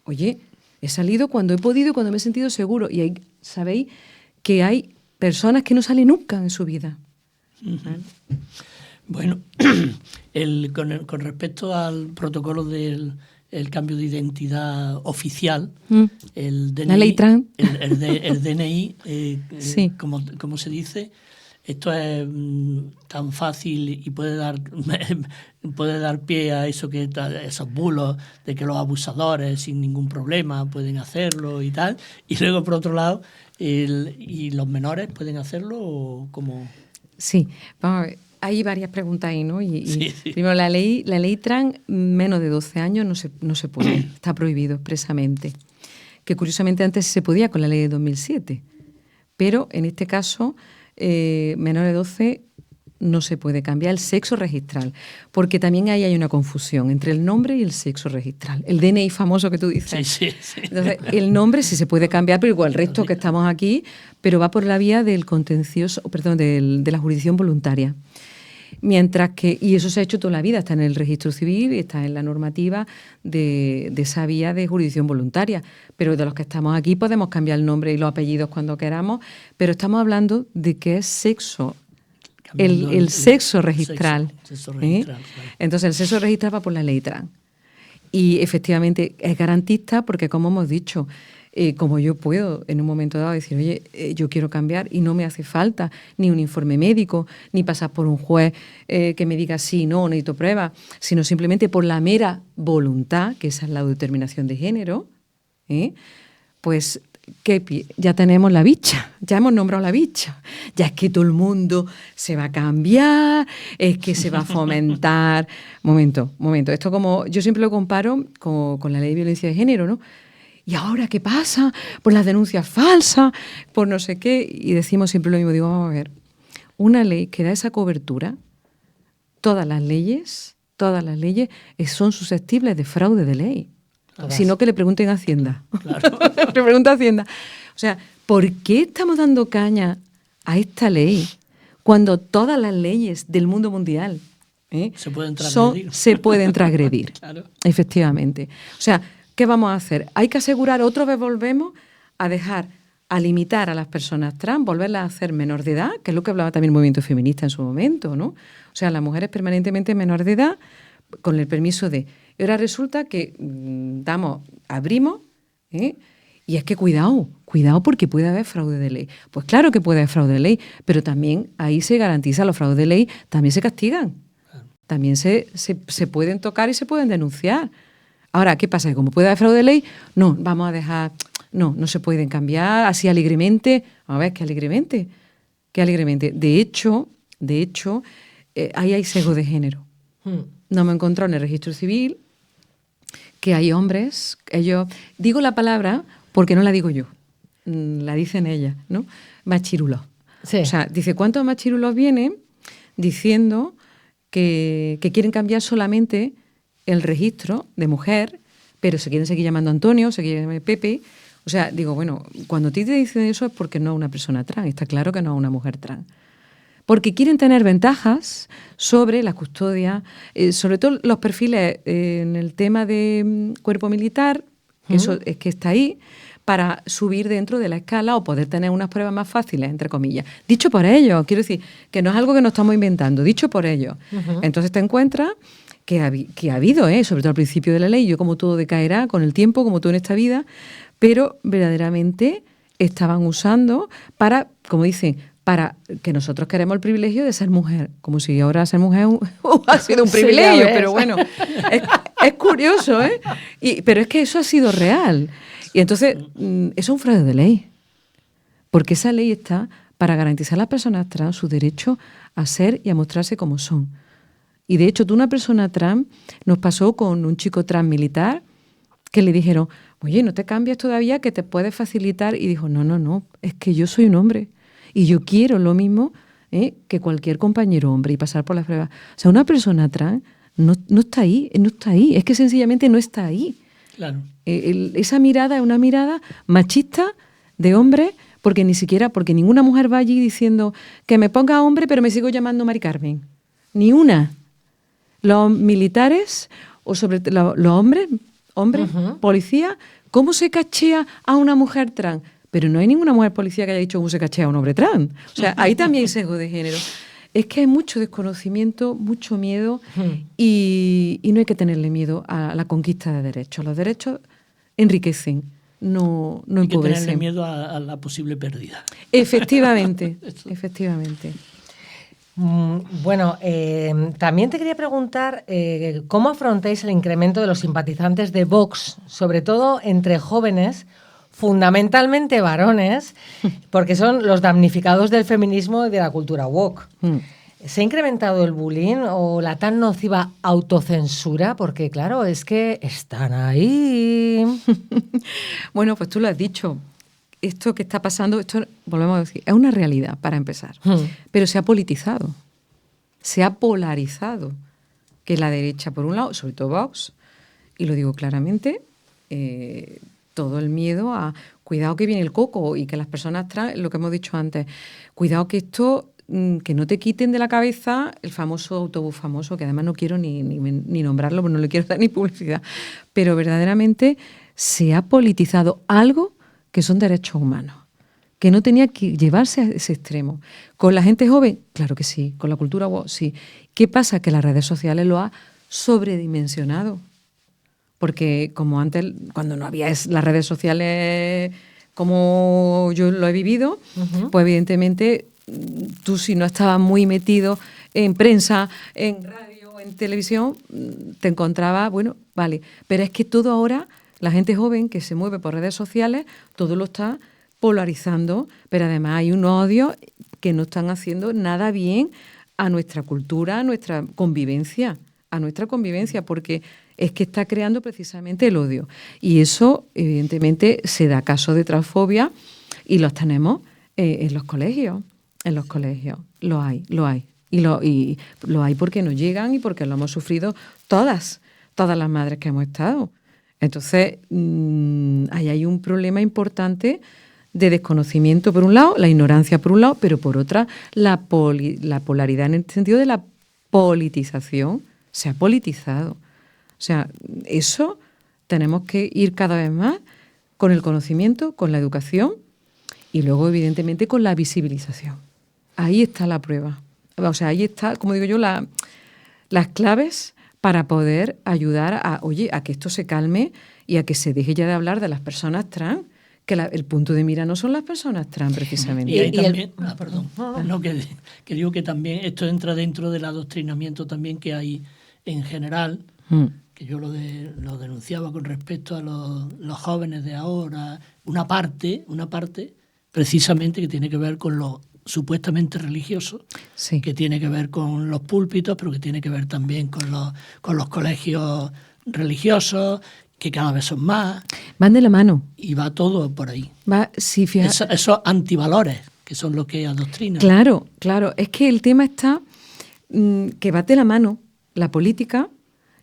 Oye, he salido cuando he podido y cuando me he sentido seguro. Y sabéis que hay personas que no salen nunca en su vida. ¿Vale? Bueno, con respecto al protocolo del cambio de identidad oficial, el DNI, la ley trans. el DNI, Sí. como se dice, esto es tan fácil y puede dar pie a esos bulos de que los abusadores sin ningún problema pueden hacerlo y tal. Y luego, por otro lado, ¿y los menores pueden hacerlo como...? Sí, vamos a ver. Hay varias preguntas ahí, ¿no? Sí. Primero, la ley trans, menos de 12 años no se puede, está prohibido expresamente. Que curiosamente antes se podía con la ley de 2007, pero en este caso, menor de 12 no se puede cambiar el sexo registral, porque también ahí hay una confusión entre el nombre y el sexo registral. El DNI famoso que tú dices. Sí. Entonces, el nombre sí se puede cambiar, pero igual el resto que estamos aquí, pero va por la vía del contencioso, de la jurisdicción voluntaria. Mientras que, y eso se ha hecho toda la vida, está en el registro civil y está en la normativa de esa vía de jurisdicción voluntaria. Pero de los que estamos aquí podemos cambiar el nombre y los apellidos cuando queramos, pero estamos hablando de que es sexo. El sexo registral. Sexo registral, claro. Entonces, el sexo registral va por la ley trans. Y efectivamente es garantista porque, como hemos dicho, como yo puedo en un momento dado decir, oye, yo quiero cambiar y no me hace falta ni un informe médico, ni pasar por un juez que me diga sí, no, necesito pruebas, sino simplemente por la mera voluntad, que esa es la autodeterminación de género, pues ya tenemos la bicha, ya hemos nombrado la bicha, ya es que todo el mundo se va a cambiar, es que se va a fomentar. Momento, esto como yo siempre lo comparo con la ley de violencia de género, ¿no? ¿Y ahora qué pasa? Por las denuncias falsas, por no sé qué, y decimos siempre lo mismo, digo, vamos a ver, una ley que da esa cobertura, todas las leyes son susceptibles de fraude de ley. Si no, que le pregunten a Hacienda. Claro. Le pregunta a Hacienda. O sea, ¿por qué estamos dando caña a esta ley cuando todas las leyes del mundo mundial se pueden transgredir? Se pueden transgredir? Claro. Efectivamente. O sea, ¿qué vamos a hacer? Hay que asegurar, otra vez volvemos a limitar a las personas trans, volverlas a hacer menor de edad, que es lo que hablaba también el movimiento feminista en su momento, ¿no? O sea, las mujeres permanentemente menor de edad, con el permiso de... Y ahora resulta que abrimos, y es que cuidado porque puede haber fraude de ley. Pues claro que puede haber fraude de ley, pero también ahí se garantiza, los fraudes de ley también se castigan. También se pueden tocar y se pueden denunciar. Ahora, ¿qué pasa? Que como puede haber fraude de ley, no, vamos a dejar... No se pueden cambiar así alegremente. A ver, ¿qué alegremente? De hecho, ahí hay sesgo de género. No me he encontrado en el registro civil que hay hombres, digo la palabra porque no la digo yo, la dicen ellas, ¿no? Machirulos. Sí. O sea, dice, ¿cuántos machirulos vienen diciendo que quieren cambiar solamente el registro de mujer, pero se quieren seguir llamando Antonio, se quieren llamar Pepe? O sea, digo, bueno, cuando a ti te dicen eso es porque no es una persona trans, está claro que no es una mujer trans. Porque quieren tener ventajas sobre la custodia, sobre todo los perfiles en el tema de cuerpo militar, que eso es que está ahí, para subir dentro de la escala o poder tener unas pruebas más fáciles, entre comillas. Dicho por ellos, quiero decir, que no es algo que nos estamos inventando, dicho por ellos. Entonces te encuentras que ha habido, sobre todo al principio de la ley, yo como todo decaerá con el tiempo, como todo en esta vida, pero verdaderamente estaban usando para, como dicen, para que nosotros queremos el privilegio de ser mujer, como si ahora ser mujer ha sido un privilegio, sí, pero bueno, es curioso, pero es que eso ha sido real. Y entonces, eso es un fraude de ley, porque esa ley está para garantizar a las personas trans su derecho a ser y a mostrarse como son. Y de hecho, una persona trans nos pasó con un chico trans militar que le dijeron, oye, no te cambias todavía, que te puedes facilitar. Y dijo, no, es que yo soy un hombre y yo quiero lo mismo que cualquier compañero hombre y pasar por las pruebas. O sea, una persona trans no está ahí, es que sencillamente no está ahí. Claro. Esa mirada es una mirada machista de hombre, porque ninguna mujer va allí diciendo que me ponga hombre, pero me sigo llamando Mari Carmen. Ni una. Los militares, o sobre los hombres, policías, ¿cómo se cachea a una mujer trans? Pero no hay ninguna mujer policía que haya dicho cómo se cachea a un hombre trans. O sea, ahí también hay sesgo de género. Es que hay mucho desconocimiento, mucho miedo y no hay que tenerle miedo a la conquista de derechos. Los derechos enriquecen, no empobrecen. Hay que tenerle miedo a la posible pérdida. Efectivamente, efectivamente. Bueno, también te quería preguntar cómo afrontáis el incremento de los simpatizantes de Vox, sobre todo entre jóvenes, fundamentalmente varones, porque son los damnificados del feminismo y de la cultura woke. ¿Se ha incrementado el bullying o la tan nociva autocensura? Porque claro, es que están ahí. Bueno, pues tú lo has dicho. Esto que está pasando, esto volvemos a decir, es una realidad para empezar, pero se ha politizado, se ha polarizado, que la derecha por un lado, sobre todo Vox, y lo digo claramente, todo el miedo a cuidado que viene el coco y que las personas trans, lo que hemos dicho antes, cuidado que esto, que no te quiten de la cabeza el famoso autobús famoso, que además no quiero ni nombrarlo, porque no le quiero dar ni publicidad, pero verdaderamente se ha politizado algo que son derechos humanos, que no tenía que llevarse a ese extremo. ¿Con la gente joven? Claro que sí. ¿Con la cultura? Sí. ¿Qué pasa? Que las redes sociales lo ha sobredimensionado. Porque como antes, cuando no había las redes sociales como yo lo he vivido, pues evidentemente tú si no estabas muy metido en prensa, en radio, en televisión, te encontrabas, bueno, vale. Pero es que todo ahora... La gente joven que se mueve por redes sociales, todo lo está polarizando, pero además hay un odio que no están haciendo nada bien a nuestra cultura, a nuestra convivencia, porque es que está creando precisamente el odio. Y eso, evidentemente, se da caso de transfobia y los tenemos en los colegios. Lo hay. Y lo hay porque nos llegan y porque lo hemos sufrido todas las madres que hemos estado. Entonces, ahí hay un problema importante de desconocimiento por un lado, la ignorancia por un lado, pero por otra, la polaridad en el sentido de la politización. Se ha politizado. O sea, eso tenemos que ir cada vez más con el conocimiento, con la educación y luego, evidentemente, con la visibilización. Ahí está la prueba. O sea, ahí está, como digo yo, las claves para poder ayudar a que esto se calme y a que se deje ya de hablar de las personas trans, que el punto de mira no son las personas trans precisamente. Y ahí también, que digo que también esto entra dentro del adoctrinamiento también que hay en general, que yo lo denunciaba con respecto a los jóvenes de ahora, una parte precisamente que tiene que ver con lo supuestamente religioso, sí, que tiene que ver con los púlpitos, pero que tiene que ver también con los colegios religiosos, que cada vez son más. Van de la mano. Y va todo por ahí. Sí, fíjate. Esos antivalores, que son los que adoctrinan. Claro. Es que el tema está que va de la mano la política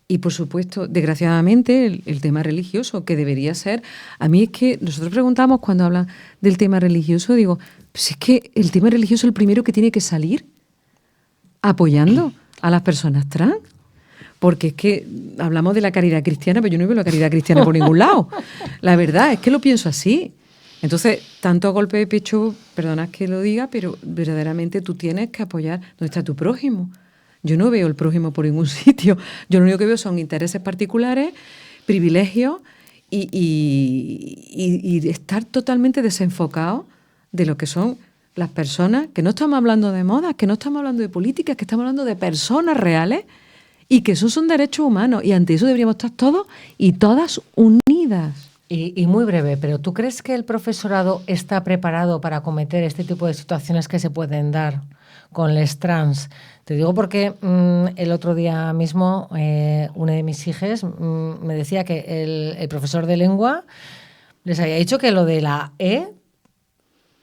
y, por supuesto, desgraciadamente, el tema religioso, que debería ser... A mí es que nosotros preguntamos cuando hablan del tema religioso, digo, pues es que el tema religioso es el primero que tiene que salir apoyando a las personas trans. Porque es que hablamos de la caridad cristiana, pero yo no veo la caridad cristiana por ningún lado. La verdad es que lo pienso así. Entonces, tanto golpe de pecho, perdonad que lo diga, pero verdaderamente tú tienes que apoyar donde está tu prójimo. Yo no veo el prójimo por ningún sitio. Yo lo único que veo son intereses particulares, privilegios y estar totalmente desenfocado de lo que son las personas, que no estamos hablando de modas, que no estamos hablando de políticas, que estamos hablando de personas reales y que esos son derechos humanos. Y ante eso deberíamos estar todos y todas unidas. Y muy breve, pero ¿tú crees que el profesorado está preparado para acometer este tipo de situaciones que se pueden dar con les trans? Te digo porque el otro día mismo una de mis hijas me decía que el profesor de lengua les había dicho que lo de la E,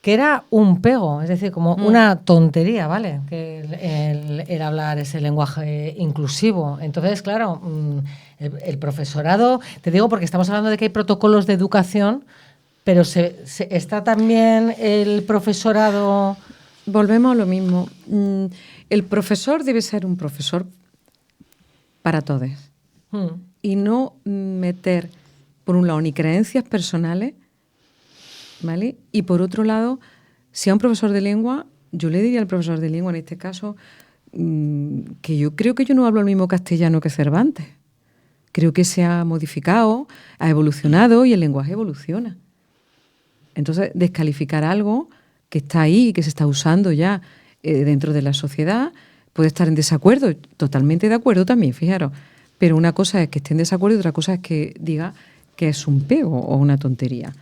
que era un pego, es decir, como una tontería, ¿vale? Que el hablar ese lenguaje inclusivo. Entonces, claro, el profesorado, te digo porque estamos hablando de que hay protocolos de educación, pero ¿está también el profesorado? Volvemos a lo mismo. El profesor debe ser un profesor para todos. Y no meter, por un lado, ni creencias personales, ¿vale? Y por otro lado, si a un profesor de lengua, yo le diría al profesor de lengua en este caso que yo creo que yo no hablo el mismo castellano que Cervantes. Creo que se ha modificado, ha evolucionado y el lenguaje evoluciona. Entonces, descalificar algo que está ahí y que se está usando ya dentro de la sociedad puede estar en desacuerdo, totalmente de acuerdo también, fijaros. Pero una cosa es que esté en desacuerdo y otra cosa es que diga que es un pego o una tontería.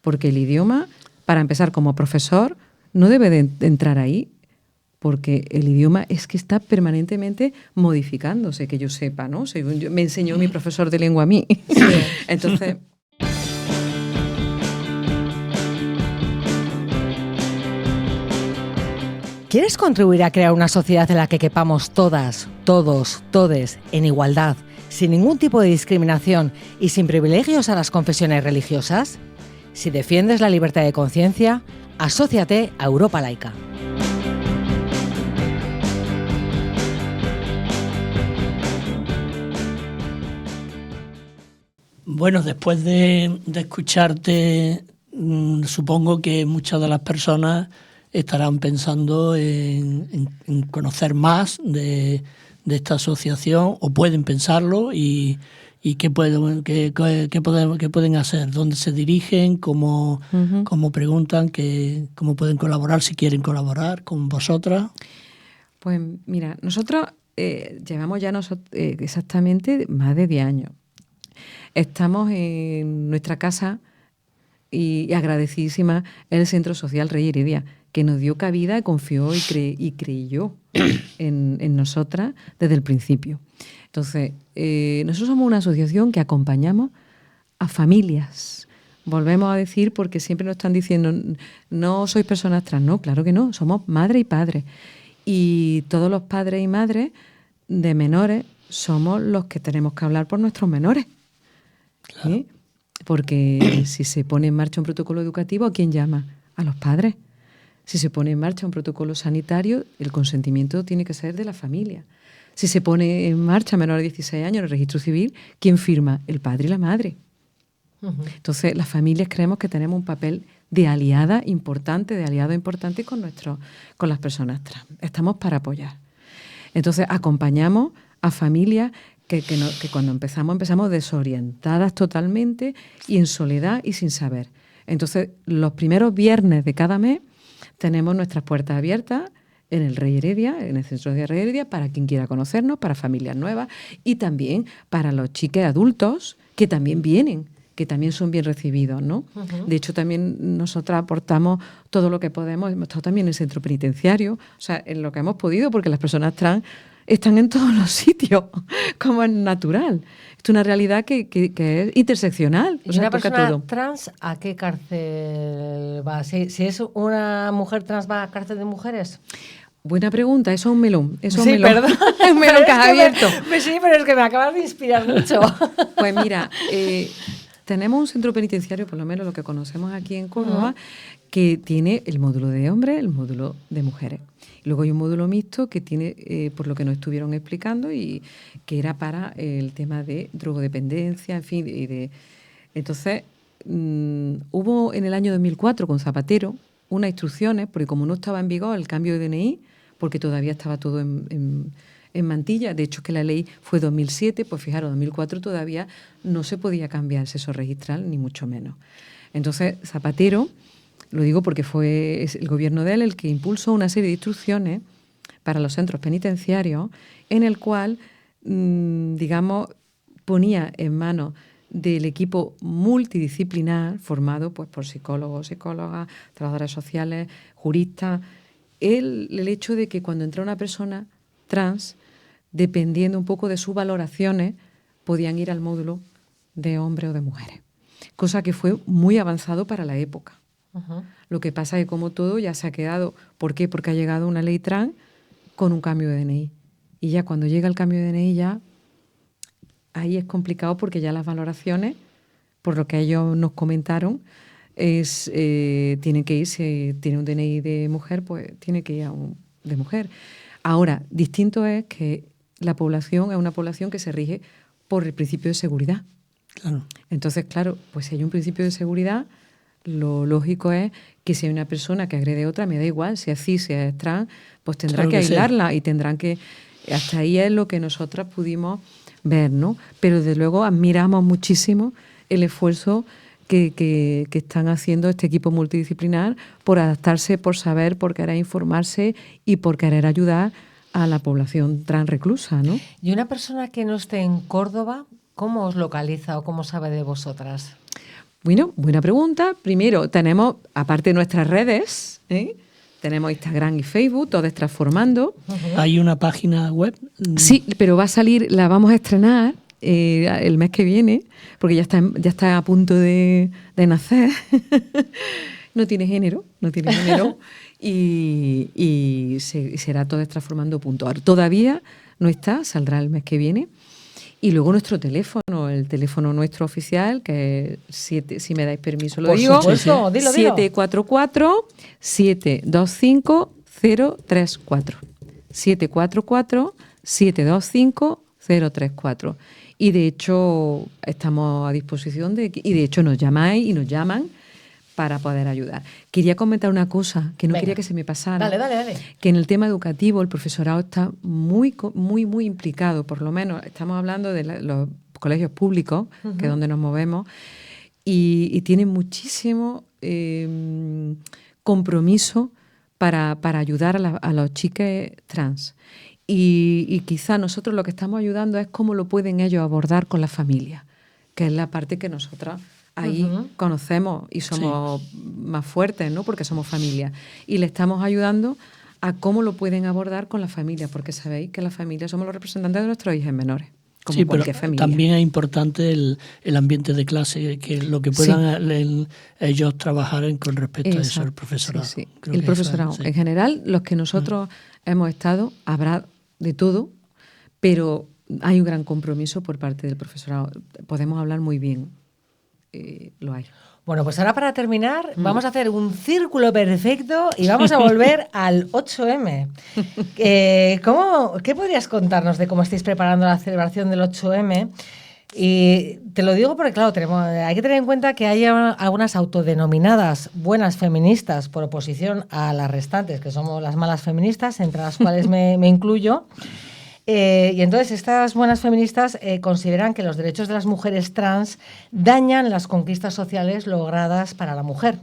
Porque el idioma, para empezar, como profesor, no debe de entrar ahí, porque el idioma es que está permanentemente modificándose, que yo sepa, ¿no? Según me enseñó mi profesor de lengua a mí. Sí. Entonces... ¿Quieres contribuir a crear una sociedad en la que quepamos todas, todos, todes, en igualdad, sin ningún tipo de discriminación y sin privilegios a las confesiones religiosas? Si defiendes la libertad de conciencia, asóciate a Europa Laica. Bueno, después de escucharte, supongo que muchas de las personas estarán pensando en conocer más de esta asociación, o pueden pensarlo, y qué pueden hacer, dónde se dirigen, cómo preguntan, cómo pueden colaborar, si quieren colaborar con vosotras. Pues mira, nosotros llevamos ya exactamente más de 10 años. Estamos en nuestra casa y agradecidísima el Centro Social Rey Heredia, que nos dio cabida, confió y creyó en nosotras desde el principio. Entonces, nosotros somos una asociación que acompañamos a familias. Volvemos a decir, porque siempre nos están diciendo, no sois personas trans. No, claro que no, somos madre y padre. Y todos los padres y madres de menores somos los que tenemos que hablar por nuestros menores. Claro. ¿Sí? Porque si se pone en marcha un protocolo educativo, ¿a quién llama? A los padres. Si se pone en marcha un protocolo sanitario, el consentimiento tiene que ser de la familia. Si se pone en marcha a menor de 16 años en el registro civil, ¿quién firma? El padre y la madre. Entonces, las familias creemos que tenemos un papel de aliado importante con las personas trans. Estamos para apoyar. Entonces, acompañamos a familias que cuando empezamos desorientadas totalmente y en soledad y sin saber. Entonces, los primeros viernes de cada mes tenemos nuestras puertas abiertas en el Rey Heredia, en el Centro de Rey Heredia, para quien quiera conocernos, para familias nuevas y también para los chiques adultos que también vienen, que también son bien recibidos, ¿no? De hecho, también nosotras aportamos todo lo que podemos. Hemos estado también en el centro penitenciario, o sea, en lo que hemos podido, porque las personas trans están en todos los sitios, como es natural. Es una realidad que es interseccional. ¿Y una persona trans a qué cárcel va? Si es una mujer trans, ¿va a cárcel de mujeres? Buena pregunta, eso es un melón. Eso es un melón. Perdón. Es un melón que has abierto. Sí, pero es que me acabas de inspirar mucho. Pues mira, tenemos un centro penitenciario, por lo menos lo que conocemos aquí en Córdoba, que tiene el módulo de hombres, el módulo de mujeres. Luego hay un módulo mixto que tiene, por lo que nos estuvieron explicando, y que era para el tema de drogodependencia, en fin. Entonces, hubo en el año 2004 con Zapatero unas instrucciones, porque como no estaba en vigor el cambio de DNI, porque todavía estaba todo en mantilla, de hecho que la ley fue 2007, pues fijaros, 2004 todavía no se podía cambiar el sexo registral, ni mucho menos. Entonces, Zapatero, lo digo porque fue el gobierno de él el que impulsó una serie de instrucciones para los centros penitenciarios, en el cual, digamos, ponía en manos del equipo multidisciplinar formado pues, por psicólogos, psicólogas, trabajadoras sociales, juristas, el hecho de que cuando entra una persona trans, dependiendo un poco de sus valoraciones, podían ir al módulo de hombres o de mujeres. Cosa que fue muy avanzado para la época. Lo que pasa es que, como todo, ya se ha quedado. ¿Por qué? Porque ha llegado una ley trans con un cambio de DNI. Y ya cuando llega el cambio de DNI, ya ahí es complicado, porque ya las valoraciones, por lo que ellos nos comentaron, tienen que ir, si tiene un DNI de mujer, pues tiene que ir a un de mujer. Ahora, distinto es que la población es una población que se rige por el principio de seguridad. Claro. Entonces, claro, pues si hay un principio de seguridad, lo lógico es que si hay una persona que agrede a otra, me da igual, si es cis, si es trans, pues tendrá Claro que que sí. aislarla y tendrán que... Hasta ahí es lo que nosotras pudimos ver, ¿no? Pero desde luego admiramos muchísimo el esfuerzo que están haciendo este equipo multidisciplinar por adaptarse, por saber, por querer informarse y por querer ayudar a la población trans reclusa, ¿no? Y una persona que no esté en Córdoba, ¿cómo os localiza o cómo sabe de vosotras? Bueno, buena pregunta. Primero, tenemos, aparte de nuestras redes, tenemos Instagram y Facebook, todas transformando. ¿Hay una página web? Sí, pero va a salir, la vamos a estrenar el mes que viene, porque ya está a punto de nacer. No tiene género y será todestransformando.org. Todavía no está, saldrá el mes que viene. Y luego nuestro teléfono, el teléfono nuestro oficial, que es si me dais permiso lo digo. Por supuesto, dilo. 744-725-034. 744-725-034. Y de hecho estamos a disposición y de hecho nos llamáis y nos llaman para poder ayudar. Quería comentar una cosa que no Venga. quería que se me pasara. Dale. Que en el tema educativo el profesorado está muy implicado, por lo menos estamos hablando de los colegios públicos, que es donde nos movemos, y tienen muchísimo compromiso para ayudar a los chicos trans. Y quizá nosotros lo que estamos ayudando es cómo lo pueden ellos abordar con la familia, que es la parte que nosotras ahí conocemos y somos más fuertes, ¿no? Porque somos familia. Y le estamos ayudando a cómo lo pueden abordar con la familia, porque sabéis que la familia somos los representantes de nuestros hijos menores, como Sí, pero cualquier familia. también es importante el ambiente de clase, que lo que puedan ellos trabajar con respecto a eso, el profesorado. Sí. Creo El que profesorado. eso es, sí. En general, los que nosotros hemos estado, habrá de todo, pero hay un gran compromiso por parte del profesorado. Podemos hablar muy bien. Lo hay. Bueno, pues ahora para terminar vamos a hacer un círculo perfecto y vamos a volver al 8M. ¿Qué podrías contarnos de cómo estáis preparando la celebración del 8M? Y te lo digo porque, claro, hay que tener en cuenta que hay algunas autodenominadas buenas feministas por oposición a las restantes, que somos las malas feministas, entre las cuales me incluyo. Y entonces estas buenas feministas consideran que los derechos de las mujeres trans dañan las conquistas sociales logradas para la mujer.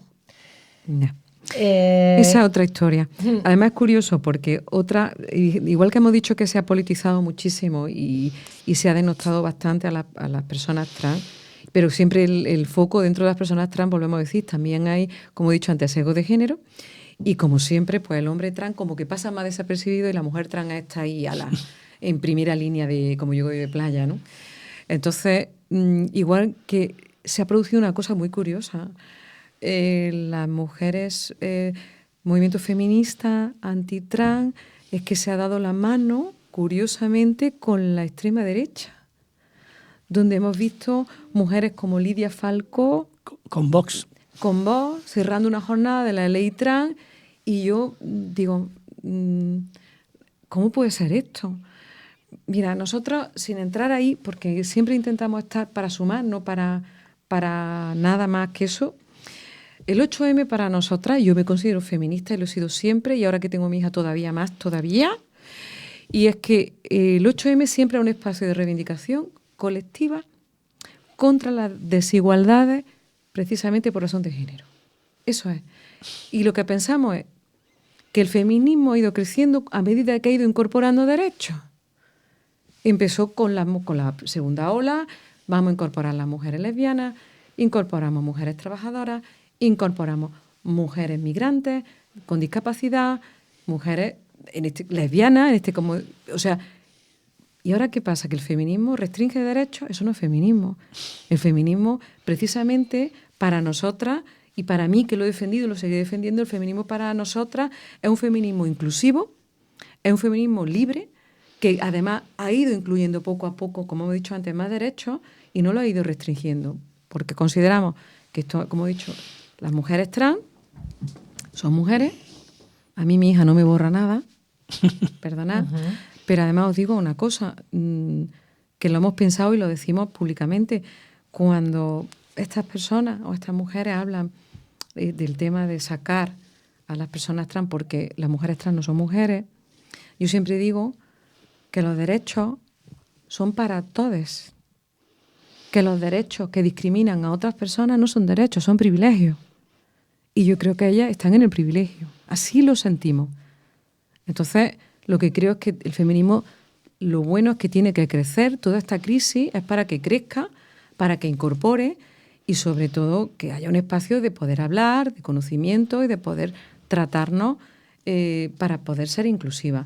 No. Esa es otra historia. Además es curioso porque igual que hemos dicho que se ha politizado muchísimo y se ha denostado bastante a las personas trans, pero siempre el foco dentro de las personas trans, volvemos a decir, también hay, como he dicho antes, sesgo de género. Y como siempre, pues el hombre trans como que pasa más desapercibido y la mujer trans está ahí en primera línea de, como yo digo, de playa, ¿no? Entonces, igual que se ha producido una cosa muy curiosa. Las mujeres, movimiento feminista, antitrans, es que se ha dado la mano, curiosamente, con la extrema derecha. donde hemos visto mujeres como Lidia Falcó Con Vox. con Vox cerrando una jornada de la ley trans, y yo digo, ¿cómo puede ser esto? Mira, nosotros, sin entrar ahí, porque siempre intentamos estar para sumar, no para nada más que eso. El 8M para nosotras, yo me considero feminista y lo he sido siempre, y ahora que tengo a mi hija todavía más, todavía. Y es que el 8M siempre es un espacio de reivindicación colectiva contra las desigualdades, precisamente por razón de género. Eso es. Y lo que pensamos es que el feminismo ha ido creciendo a medida que ha ido incorporando derechos. Empezó con la segunda ola, vamos a incorporar las mujeres lesbianas, incorporamos mujeres trabajadoras, incorporamos mujeres migrantes con discapacidad, mujeres lesbianas, o sea, ¿y ahora qué pasa? ¿Que el feminismo restringe derechos? Eso no es feminismo. El feminismo, precisamente, para nosotras, y para mí, que lo he defendido y lo seguiré defendiendo, el feminismo para nosotras es un feminismo inclusivo, es un feminismo libre, que además ha ido incluyendo poco a poco, como he dicho antes, más derechos, y no lo ha ido restringiendo, porque consideramos que esto, como he dicho, las mujeres trans son mujeres. A mí mi hija no me borra nada, perdonad, pero además os digo una cosa, que lo hemos pensado y lo decimos públicamente. Cuando estas personas o estas mujeres hablan del tema de sacar a las personas trans, porque las mujeres trans no son mujeres, yo siempre digo que los derechos son para todos, que los derechos que discriminan a otras personas no son derechos, son privilegios. Y yo creo que ellas están en el privilegio. Así lo sentimos. Entonces, lo que creo es que el feminismo, lo bueno es que tiene que crecer. Toda esta crisis es para que crezca, para que incorpore y, sobre todo, que haya un espacio de poder hablar, de conocimiento y de poder tratarnos para poder ser inclusiva.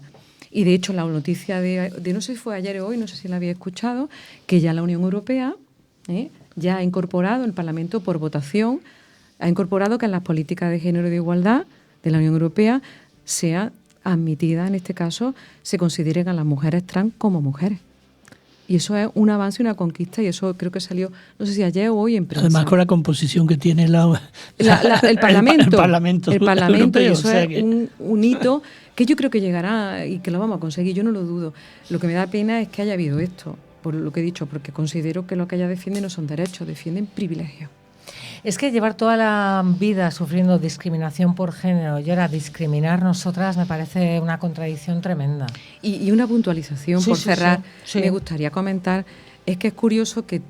Y, de hecho, la noticia de no sé si fue ayer o hoy, no sé si la había escuchado, que ya la Unión Europea ya ha incorporado el Parlamento por votación, ha incorporado que en las políticas de género y de igualdad de la Unión Europea sea admitida, en este caso, se consideren a las mujeres trans como mujeres. Y eso es un avance y una conquista, y eso creo que salió, no sé si ayer o hoy en prensa. Además, con la composición que tiene el Parlamento. El Parlamento, europeo, y eso es un hito que yo creo que llegará y que lo vamos a conseguir, yo no lo dudo. Lo que me da pena es que haya habido esto, por lo que he dicho, porque considero que lo que ella defiende no son derechos, defienden privilegios. Es que llevar toda la vida sufriendo discriminación por género y ahora discriminar nosotras me parece una contradicción tremenda. Y una puntualización, Sí, por sí, cerrar, sí. me gustaría comentar, es que es curioso que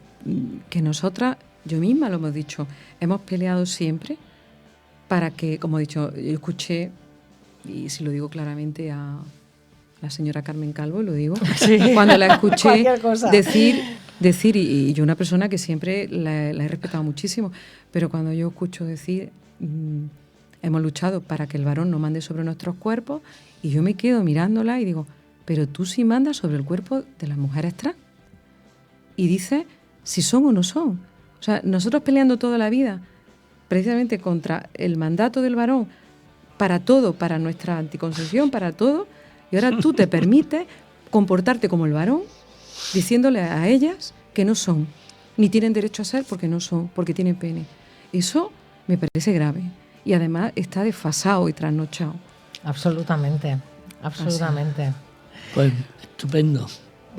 nosotras, yo misma lo hemos dicho, hemos peleado siempre para que, como he dicho, yo escuché, y si lo digo claramente a la señora Carmen Calvo, lo digo, Sí. cuando la escuché Cualquier cosa. decir, y yo una persona que siempre la he respetado muchísimo, pero cuando yo escucho decir, hemos luchado para que el varón no mande sobre nuestros cuerpos, y yo me quedo mirándola y digo, pero tú sí mandas sobre el cuerpo de las mujeres trans. Y dice si son o no son. O sea, nosotros peleando toda la vida precisamente contra el mandato del varón para todo, para nuestra anticoncepción, para todo, y ahora tú te permites comportarte como el varón, diciéndole a ellas que no son, ni tienen derecho a ser porque no son, porque tienen pene. Eso me parece grave. Y además está desfasado y trasnochado. Absolutamente, absolutamente. Pues estupendo.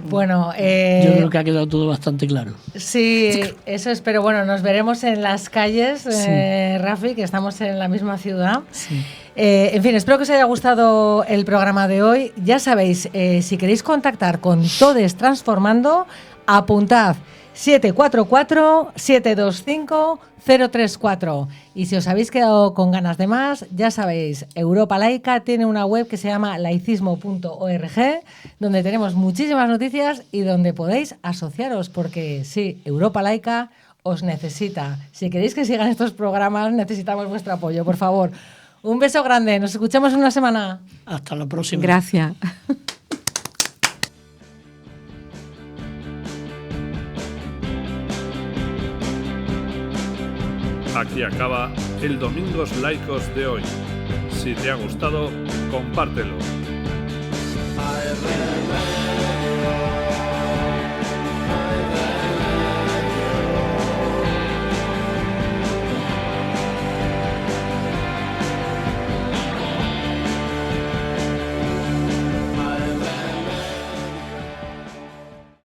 Bueno, Yo creo que ha quedado todo bastante claro. Sí, eso espero. Bueno, nos veremos en las calles, Rafi, que estamos en la misma ciudad. Sí. En fin, espero que os haya gustado el programa de hoy. Ya sabéis, si queréis contactar con Todes Transformando, apuntad 744-725-034. Y si os habéis quedado con ganas de más, ya sabéis, Europa Laica tiene una web que se llama laicismo.org, donde tenemos muchísimas noticias y donde podéis asociaros, porque sí, Europa Laica os necesita. Si queréis que sigan estos programas, necesitamos vuestro apoyo, por favor. Un beso grande, nos escuchamos en una semana. Hasta la próxima. Gracias. Aquí acaba el Domingos Laicos de hoy. Si te ha gustado, compártelo. I remember